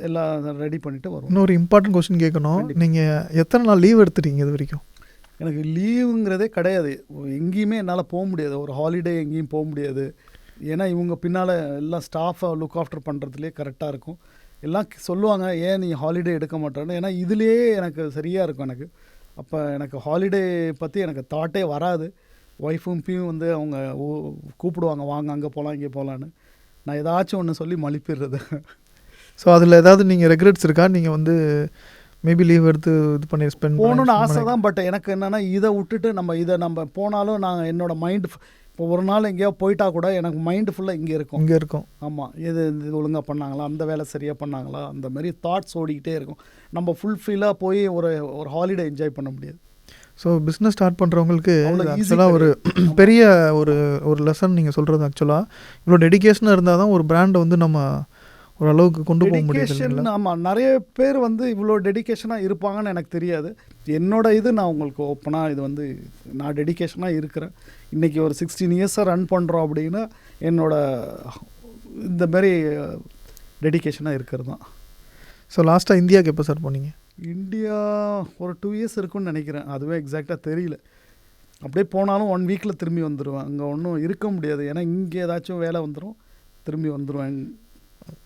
எல்லாம் ரெடி பண்ணிவிட்டு வரும். இன்னொரு இம்பார்ட்டன்ட் கொஸ்டின் கேட்கணும். நீங்கள் எத்தனை நாள் லீவ் எடுத்துட்டீங்க இது வரைக்கும்? எனக்கு லீவுங்கிறதே கிடையாது. எங்கேயுமே என்னால் போக முடியாது, ஒரு ஹாலிடே எங்கேயும் போக முடியாது. ஏன்னா இவங்க பின்னால் எல்லாம் ஸ்டாஃபை லுக் ஆஃப்டர் பண்ணுறதுலேயே கரெக்டாக இருக்கும். எல்லாம் சொல்லுவாங்க ஏன் நீ ஹாலிடே எடுக்க மாட்டேன்னு. ஏன்னா இதுலேயே எனக்கு சரியாக இருக்கும் எனக்கு. அப்போ எனக்கு ஹாலிடே பற்றி எனக்கு தாட்டே வராது. ஒய்ஃபும் வந்து அவங்க கூப்பிடுவாங்க, வாங்க அங்கே போகலாம் இங்கே போகலான்னு. நான் ஏதாச்சும் ஒன்று சொல்லி மலிப்பிடுறது. ஸோ அதில் ஏதாவது நீங்கள் ரெக்ரெட்ஸ் இருக்கா? நீங்கள் வந்து மேபி லீவ் எடுத்து இது பண்ணி ஸ்பெண்ட் போகணுன்னு ஆசை தான். பட் எனக்கு என்னென்னா இதை விட்டுட்டு நம்ம போனாலும் நான் என்னோடய மைண்டு இப்போ ஒரு நாள் எங்கேயோ போயிட்டா கூட எனக்கு மைண்டு ஃபுல்லாக இங்கே இருக்கும். ஆமாம், இது ஒழுங்காக பண்ணாங்களா, அந்த வேலை சரியாக பண்ணாங்களா, அந்த மாதிரி தாட்ஸ் ஓடிக்கிட்டே இருக்கும். நம்ம ஃபுல்ஃபில்லாக போய் ஒரு ஹாலிடே என்ஜாய் பண்ண முடியாது. ஸோ பிஸ்னஸ் ஸ்டார்ட் பண்ணுறவங்களுக்கு ஆக்சுவலாக ஒரு பெரிய ஒரு லெசன் நீங்கள் சொல்கிறது. ஆக்சுவலாக இவ்வளோ டெடிக்கேஷனாக இருந்தால் தான் ஒரு பிராண்டை வந்து நம்ம ஓரளவுக்கு கொண்டு போக முடியும். ஆமாம், நிறைய பேர் வந்து இவ்வளோ டெடிக்கேஷனாக இருப்பாங்கன்னு எனக்கு தெரியாது. என்னோட இது நான் உங்களுக்கு ஓப்பனாக இது வந்து நான் டெடிக்கேஷனாக இருக்கிறேன். இன்றைக்கி ஒரு 16 இயர்ஸாக ரன் பண்ணுறோம் அப்படின்னா என்னோட இந்த மாதிரி டெடிக்கேஷனாக இருக்கிறது தான். ஸோ லாஸ்ட்டாக இந்தியாவுக்கு எப்போ சார் போனீங்க? இந்தியா ஒரு 2 இயர்ஸ் இருக்குன்னு நினைக்கிறேன், அதுவே எக்ஸாக்டாக தெரியல. அப்படியே போனாலும் 1 வீக்கில் திரும்பி வந்துடுவேன். அங்கே ஒன்றும் இருக்க முடியாது, ஏன்னா இங்கே ஏதாச்சும் வேலை வந்துடும், திரும்பி வந்துடுவேன்.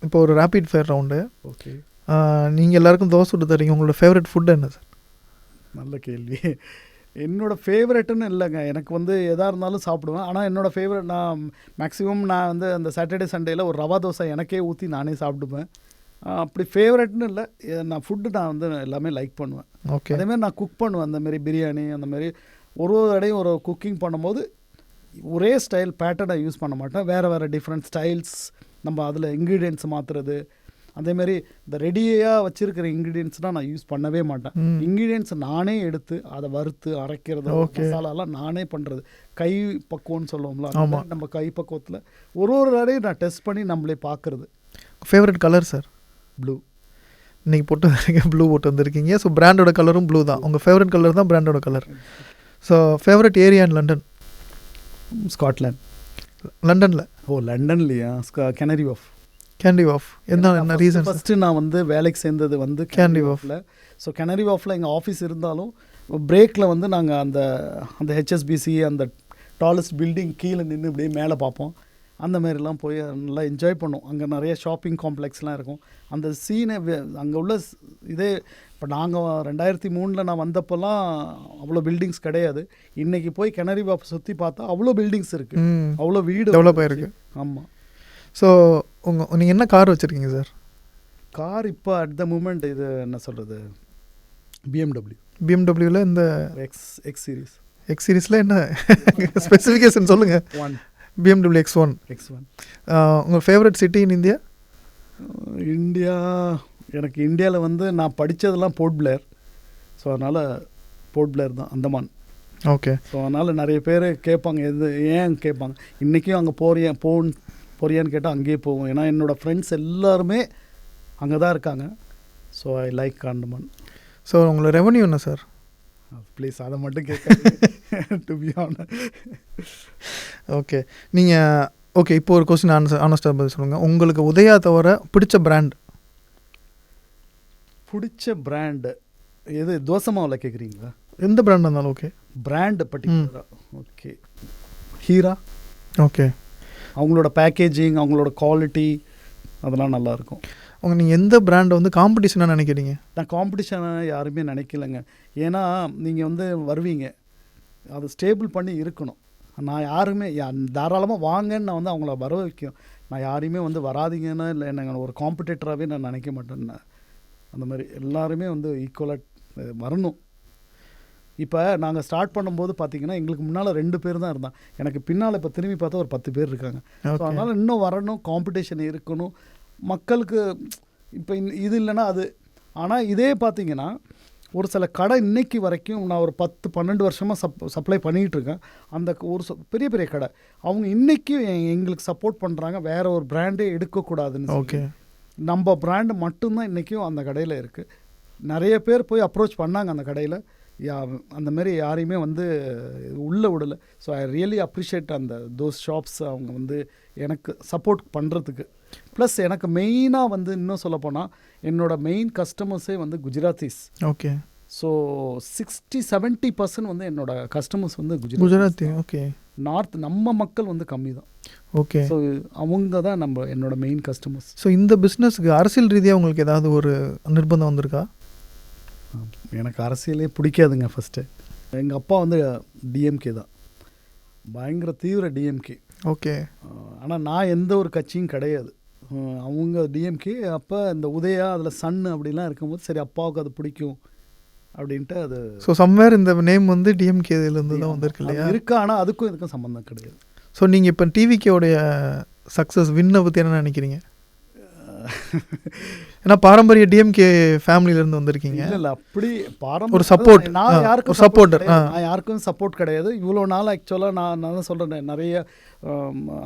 இப்போ ஒரு ரேபிட் ஃபயர் ரவுண்டு. ஓகே. நீங்கள் எல்லாருக்கும் தோசை சுட்டு தரீங்க, உங்களோட ஃபேவரட் ஃபுட் என்ன சார்? நல்ல கேள்வி. என்னோடய ஃபேவரெட்டுன்னு இல்லைங்க, எனக்கு வந்து எதாக இருந்தாலும் சாப்பிடுவேன். ஆனால் என்னோடய ஃபேவரெட் நான் மேக்ஸிமம் நான் வந்து அந்த சாட்டர்டே சண்டேயில் ஒரு ரவா தோசை எனக்கே ஊற்றி நானே சாப்பிடுவேன். அப்படி ஃபேவரெட்னு இல்லை, நான் ஃபுட்டு நான் வந்து எல்லாமே லைக் பண்ணுவேன். ஓகே. அதேமாதிரி நான் குக் பண்ணுவேன், அந்தமாரி பிரியாணி அந்தமாரி ஒரு இடையும் ஒரு குக்கிங் பண்ணும்போது ஒரே ஸ்டைல் பேட்டர்னை யூஸ் பண்ண மாட்டேன். வேறு டிஃப்ரெண்ட் ஸ்டைல்ஸ் நம்ம அதில் இன்க்ரீடியன்ட்ஸ் மாற்றுறது, அதேமாரி இந்த ரெடியாக வச்சுருக்கிற இன்க்ரீடியன்ட்ஸ்னால் நான் யூஸ் பண்ணவே மாட்டேன். இன்க்ரீடியன்ட்ஸ் நானே எடுத்து அதை வறுத்து அரைக்கிறது, மசாலாலாம் நானே பண்ணுறது. கை பக்குவம்னு சொல்லுவோம்ல, நம்ம கை பக்குவத்தில் ஒரு இடையும் நான் டெஸ்ட் பண்ணி நம்மளே பார்க்குறது. Favourite colour sir? ப்ளூ. இன்றைக்கி போட்டு ப்ளூ போட்டு வந்திருக்கீங்க. ஸோ பிராண்டோட கலரும் ப்ளூ தான், உங்கள் ஃபேவரட் கலர் தான் பிராண்டோட colour. So favourite area in London? Scotland. லண்டனில்? லண்டன்லையா? Canary Wharf. Canary Wharf. என்ன ரீசன்? ஃபஸ்ட்டு நான் வந்து வேலைக்கு சேர்ந்தது வந்து கேண்டி வார்ஃபில். ஸோ கேனரி வார்ஃபில் எங்கள் ஆஃபீஸ் இருந்தாலும் பிரேக்கில் வந்து நாங்கள் அந்த ஹெச்எஸ்பிசி அந்த டாலஸ்ட் பில்டிங் கீழே நின்று இப்படியே மேலே பார்ப்போம். அந்த மாதிரிலாம் போய் நல்லா என்ஜாய் பண்ணோம். அங்கே நிறைய ஷாப்பிங் காம்ப்ளெக்ஸ்லாம் இருக்கும். அந்த சீனை அங்கே உள்ள இதே இப்போ நாங்கள் 2003 நான் வந்தப்போலாம் அவ்வளோ பில்டிங்ஸ் கிடையாது. இன்றைக்கி போய் கேனரி வார்ஃப் சுற்றி பார்த்தா அவ்வளோ பில்டிங்ஸ் இருக்குது, அவ்வளோ வீடு டெவலப் ஆகிருக்கு. ஆமாம். ஸோ நீங்கள் என்ன கார் வச்சுருக்கீங்க சார்? கார் இப்போ அட் த மூமெண்ட் இது என்ன சொல்கிறது, பிஎம்டபிள்யூவில் இந்த எக்ஸ் சீரீஸ். எக்ஸ் சீரீஸில் என்ன ஸ்பெசிஃபிகேஷன் சொல்லுங்கள். BMW X1. உங்கள் ஃபேவரட் சிட்டி இன் இந்தியா? எனக்கு இந்தியாவில் வந்து நான் படித்ததெல்லாம் போர்ட் பிளேயர். ஸோ அதனால் போர்ட் பிளேயர் தான், அந்தமான். ஓகே. ஸோ அதனால் நிறைய பேர் கேட்பாங்க, ஏன் கேட்பாங்க, இன்றைக்கும் அங்கே போறியான்னு கேட்டால் அங்கேயே போவோம். ஏன்னா என்னோடய ஃப்ரெண்ட்ஸ் எல்லாருமே அங்கே தான் இருக்காங்க. So I like Andaman. So உங்களோட ரெவன்யூ என்ன சார்? ப்ளீஸ் அதை மட்டும் கேட்க டு பி ஆனஸ்ட். ஓகே, நீங்கள் ஓகே இப்போ ஒரு கொஸ்டின் ஆனஸ்டாக பதில் சொல்லுங்கள். உங்களுக்கு உதயா தவிர பிடிச்ச பிராண்ட்? பிடிச்ச பிராண்டு எது? தோசை மாவில் கேட்குறீங்களா? எந்த பிராண்ட் இருந்தாலும் ஓகே. பிராண்டு பர்டிகுலராக ஓகே, ஹீரா. ஓகே, அவங்களோட பேக்கேஜிங், அவங்களோட குவாலிட்டி அதெல்லாம் நல்லாயிருக்கும். நீங்கள் எந்த பிராண்டை வந்து காம்படிஷனாக நினைக்கிறீங்க? நான் காம்படிஷனை யாருமே நினைக்கலைங்க. ஏன்னா நீங்கள் வந்து வருவீங்க, அதை ஸ்டேபிள் பண்ணி இருக்கணும். நான் யாருமே தாராளமாக வாங்கன்னு நான் வந்து அவங்கள வர வைக்கும். நான் யாரையுமே வந்து வராதிங்கன்னா இல்லை என்ன ஒரு காம்படிட்டராகவே நான் நினைக்க மாட்டேன்னு. அந்த மாதிரி எல்லாருமே வந்து ஈக்குவலாக வரணும். இப்போ நாங்கள் ஸ்டார்ட் பண்ணும்போது பார்த்தீங்கன்னா எங்களுக்கு முன்னால் 2 பேர் தான் இருந்தான். எனக்கு பின்னால் இப்போ திரும்பி பார்த்தா ஒரு 10 பேர் இருக்காங்க. ஸோ அதனால் இன்னும் வரணும், காம்படிஷன் இருக்கணும் மக்களுக்கு. இப்போ இது இல்லைன்னா அது. ஆனால் இதே பார்த்தீங்கன்னா ஒரு சில கடை இன்றைக்கி வரைக்கும் நான் ஒரு 10-12 வருஷமாக சப்ளை பண்ணிகிட்ருக்கேன். அந்த ஒரு பெரிய பெரிய கடை அவங்க இன்றைக்கும் எங்களுக்கு சப்போர்ட் பண்ணுறாங்க. வேறு ஒரு பிராண்டே எடுக்கக்கூடாதுன்னு. ஓகே, நம்ம பிராண்டு மட்டும்தான் இன்றைக்கும் அந்த கடையில் இருக்குது. நிறைய பேர் போய் அப்ரோச் பண்ணாங்க அந்த கடையில், அந்த மாதிரி யாரையுமே வந்து உள்ளே விடலை. ஸோ ஐ ரியலி அப்ரிஷியேட் அந்த தோஸ் ஷாப்ஸ். அவங்க வந்து எனக்கு சப்போர்ட் பண்ணுறதுக்கு. ப்ளஸ் எனக்கு மெயினாக வந்து இன்னும் சொல்லப்போனால் என்னோடய மெயின் கஸ்டமர்ஸே வந்து குஜராத்திஸ். ஓகே, ஸோ 60-70% வந்து என்னோடய கஸ்டமர்ஸ் வந்து குஜராத்தி. ஓகே, நார்த் நம்ம மக்கள் வந்து கம்மி தான். ஓகே, ஸோ அவங்க தான் என்னோட மெயின் கஸ்டமர்ஸ். ஸோ இந்த பிஸ்னஸ்க்கு அரசியல் ரீதியாக உங்களுக்கு ஏதாவது ஒரு நிர்பந்தம் வந்திருக்கா? எனக்கு அரசியலே பிடிக்காதுங்க. ஃபஸ்ட்டு எங்கள் அப்பா வந்து டிஎம்கே தான், பயங்கர தீவிர டிஎம்கே. ஓகே, ஆனால் நான் எந்த ஒரு கட்சியும் கிடையாது. அவங்க டிஎம்கே. அப்போ இந்த உதயா அதில் சன்னு அப்படிலாம் இருக்கும்போது சரி அப்பாவுக்கு அது பிடிக்கும் அப்படின்ட்டு அது. ஸோ சம்வேர் இந்த நேம் வந்து டிஎம்கேலேருந்து தான் வந்திருக்கு இல்லையா? இருக்கு, ஆனால் அதுக்கும் இதுக்கும் சம்மந்தம் கிடையாது. ஸோ நீங்கள் இப்போ டிவிகேவுடைய சக்ஸஸ் வின்னை பற்றி என்ன நினைக்கிறீங்க? ஏன்னா பாரம்பரிய டிஎம்கே ஃபேமிலியிலேருந்து வந்திருக்கீங்க. இல்லை அப்படி பாரம்பரிய ஒரு சப்போர்ட். நான் யாருக்கும் சப்போர்ட்டர். நான் யாருக்கும் சப்போர்ட் கிடையாது. இவ்வளோ நாள் ஆக்சுவலாக நான் தான் சொல்கிறேன், நிறைய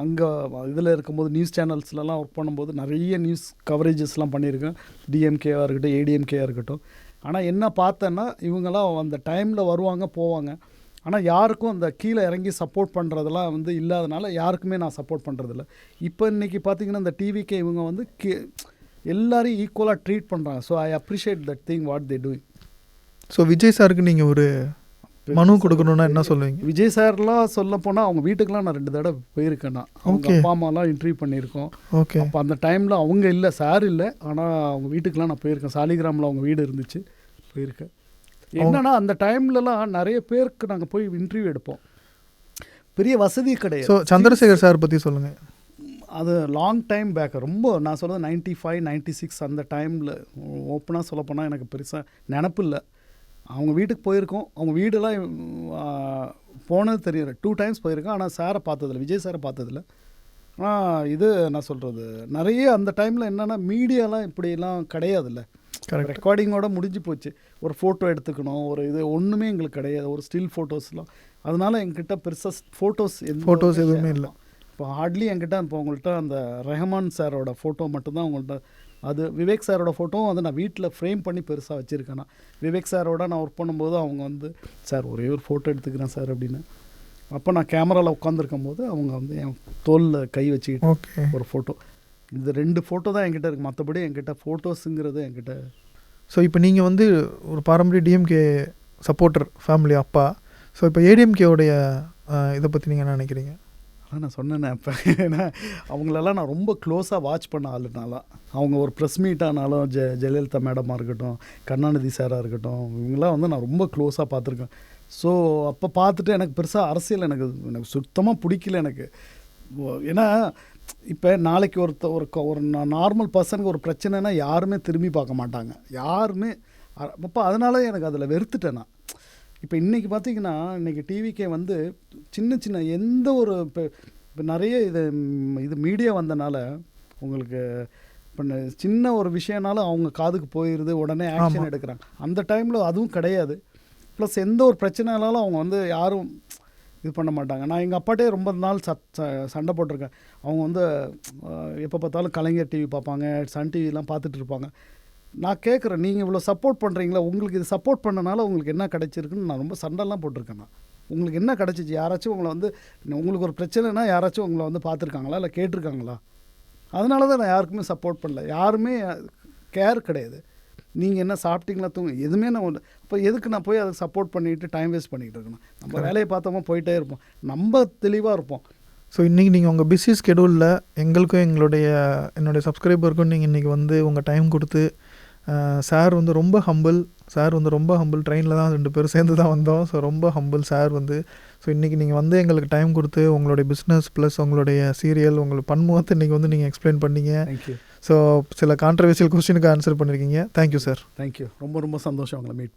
அங்கே இதில் இருக்கும்போது நியூஸ் சேனல்ஸ்லலாம் ஒர்க் பண்ணும்போது நிறைய நியூஸ் கவரேஜஸ்லாம் பண்ணியிருக்கேன். டிஎம்கேவாக இருக்கட்டும், ஏடிஎம்கேவாக இருக்கட்டும். ஆனால் என்ன பார்த்தேன்னா இவங்கெல்லாம் அந்த டைமில் வருவாங்க போவாங்க. ஆனால் யாருக்கும் அந்த கீழே இறங்கி சப்போர்ட் பண்ணுறதெல்லாம் வந்து இல்லாதனால யாருக்குமே நான் சப்போர்ட் பண்ணுறதில்ல. இப்போ இன்றைக்கி பார்த்தீங்கன்னா இந்த டிவிகே இவங்க வந்து எல்லாரையும் ஈக்குவலாக ட்ரீட் பண்ணுறாங்க. So I appreciate that thing what they doing. So Vijay சாருக்கு நீங்கள் ஒரு மனு கொடுக்கணுன்னா என்ன சொல்லுவீங்க? விஜய் சார்லாம் சொல்ல போனால் அவங்க வீட்டுக்கெலாம் நான் 2 தடவை போயிருக்கேன்னா. அவங்க அப்பா அம்மாலாம் இன்டர்வியூ பண்ணியிருக்கோம். ஓகே, அப்போ அந்த டைமில் அவங்க இல்லை, சார் இல்லை. ஆனால் அவங்க வீட்டுக்கெலாம் நான் போயிருக்கேன். சாலிகிராமில் அவங்க வீடு இருந்துச்சு, போயிருக்கேன். என்னன்னா அந்த டைம்லலாம் நிறைய பேருக்கு நாங்கள் போய் இன்டர்வியூ எடுப்போம். பெரிய வசதி கிடையாது. ஸோ சந்திரசேகர் சார் பற்றி சொல்லுங்கள். அது லாங் டைம் பேக், ரொம்ப நான் சொல்கிறது 95-96 அந்த டைமில். ஓப்பனாக சொல்லப்போனால் எனக்கு பெருசாக நினப்பு இல்லை. அவங்க வீட்டுக்கு போயிருக்கோம். அவங்க வீடெல்லாம் போனது தெரியும். 2 டைம்ஸ் போயிருக்கேன். ஆனால் சாரை பார்த்ததில்ல, விஜய் சாரை பார்த்ததில்ல. ஆனால் இது நான் சொல்கிறது நிறைய அந்த டைமில் என்னென்னா மீடியாலாம் இப்படிலாம் கிடையாதுல்ல. ரெக்கார்டிங்கோட முடிஞ்சு போச்சு. ஒரு ஃபோட்டோ எடுத்துக்கணும், ஒரு இது ஒன்றுமே எங்களுக்கு கிடையாது. ஒரு ஸ்டில் ஃபோட்டோஸ்லாம். அதனால எங்கிட்ட பெருசாக ஃபோட்டோஸ் எதுவுமே இல்லை. இப்போ ஹார்ட்லி என்கிட்ட இப்போ உங்கள்கிட்ட அந்த ரெஹமான் சாரோட ஃபோட்டோ மட்டும்தான் உங்கள்கிட்ட. அது விவேக் சாரோட ஃபோட்டோவும் வந்து நான் வீட்டில் ஃப்ரேம் பண்ணி பெருசாக வச்சுருக்கேன். விவேக் சாரோட நான் ஒர்க் பண்ணும்போது அவங்க வந்து சார் ஒரே ஒரு ஃபோட்டோ எடுத்துக்கிறேன் சார் அப்படின்னு. அப்போ நான் கேமராவில் உட்காந்துருக்கும் போது அவங்க வந்து என் தோலில் கை வச்சுக்கிட்டு ஒரு ஃபோட்டோ. இந்த 2 ஃபோட்டோ தான் என்கிட்ட இருக்குது. மற்றபடி என்கிட்ட ஃபோட்டோஸுங்கிறது என்கிட்ட. ஸோ இப்போ நீங்கள் வந்து ஒரு பாரம்பரிய டிஎம்கே சப்போர்ட்டர் ஃபேமிலி அப்பா. ஸோ இப்போ ஏடிஎம்கேவுடைய இதை பற்றி நீங்கள் என்ன நினைக்கிறீங்க? அதான் நான் சொன்னேன்னே இப்போ. ஏன்னா அவங்களெல்லாம் நான் ரொம்ப க்ளோஸாக வாட்ச் பண்ண ஆளுனாலாம். அவங்க ஒரு ப்ரெஸ் மீட் ஆனாலும் ஜெயலலிதா மேடமாக இருக்கட்டும், கருணாநிதி சாராக இருக்கட்டும், இவங்களாம் வந்து நான் ரொம்ப க்ளோஸாக பார்த்துருக்கேன். ஸோ அப்போ பார்த்துட்டு எனக்கு பெருசாக அரசியல் எனக்கு சுத்தமாக பிடிக்கல எனக்கு. ஏன்னா இப்போ நாளைக்கு ஒரு நார்மல் பர்சனுக்கு ஒரு பிரச்சனைனா யாருமே திரும்பி பார்க்க மாட்டாங்க யாருமே. அப்போ அதனால எனக்கு அதில் வெறுத்துட்டேன் நான். இப்போ இன்றைக்கி பார்த்திங்கன்னா இன்றைக்கி டிவிக்கே வந்து சின்ன சின்ன எந்த ஒரு இப்போ நிறைய இது மீடியா வந்தனால உங்களுக்கு இப்போ சின்ன ஒரு விஷயம்னாலும் அவங்க காதுக்கு போயிடுது, உடனே ஆக்ஷன் எடுக்கிறாங்க. அந்த டைமில் அதுவும் கிடையாது. ப்ளஸ் எந்த ஒரு பிரச்சனைனாலும் அவங்க வந்து யாரும் இது பண்ண மாட்டாங்க. நான் எங்கள் அப்பாட்டே ரொம்ப நாள் சண்டை போட்டிருக்கேன். அவங்க வந்து எப்போ பார்த்தாலும் கலைஞர் டிவி பார்ப்பாங்க, சன் டிவிலாம் பார்த்துட்டு இருப்பாங்க. நான் கேட்குறேன், நீங்கள் இவ்வளோ சப்போர்ட் பண்ணுறீங்களா, உங்களுக்கு இது சப்போர்ட் பண்ணனால உங்களுக்கு என்ன கிடைச்சிருக்குன்னு நான் ரொம்ப சண்டைலாம் போட்டிருக்கேன். நான் உங்களுக்கு என்ன கிடச்சிச்சு, யாராச்சும் உங்களை வந்து உங்களுக்கு ஒரு பிரச்சனைனா யாராச்சும் உங்களை வந்து பார்த்துருக்காங்களா இல்லை கேட்டிருக்காங்களா? அதனால தான் நான் யாருக்குமே சப்போர்ட் பண்ணல. யாருமே கேர் கிடையாது. நீங்கள் என்ன சாப்பிட்டீங்களா, எதுவுமே நான் அப்போ எதுக்கு நான் போய் அதை சப்போர்ட் பண்ணிவிட்டு டைம் வேஸ்ட் பண்ணிகிட்டு இருக்கணும்? நம்ம வேலையை பார்த்தோமா போயிட்டே இருப்போம், நம்ம தெளிவாக இருப்போம். ஸோ இன்றைக்கி நீங்கள் உங்கள் பிஸி ஸ்கெடியூலில் எங்களுக்கும் என்னுடைய சப்ஸ்கிரைபருக்கும் நீங்கள் இன்றைக்கி வந்து உங்கள் டைம் கொடுத்து சார் வந்து ரொம்ப ஹம்பிள் ட்ரெயினில் தான் 2 பேரும் சேர்ந்து தான் வந்தோம். ஸோ ரொம்ப ஹம்பிள் சார் வந்து. ஸோ இன்றைக்கி நீங்கள் வந்து எங்களுக்கு டைம் கொடுத்து உங்களுடைய பிஸ்னஸ் ப்ளஸ் உங்களுடைய சீரியல் உங்களுக்கு பன்முகத்தை இன்றைக்கி வந்து நீங்கள் எக்ஸ்பிளைன் பண்ணீங்க. தேங்க்யூ. ஸோ சில கான்ட்ரவர்சியல் கொஸ்டினுக்கு ஆன்சர் பண்ணியிருக்கீங்க. Thank you sir. தேங்க்யூ. ரொம்ப ரொம்ப சந்தோஷம் உங்களை மீட்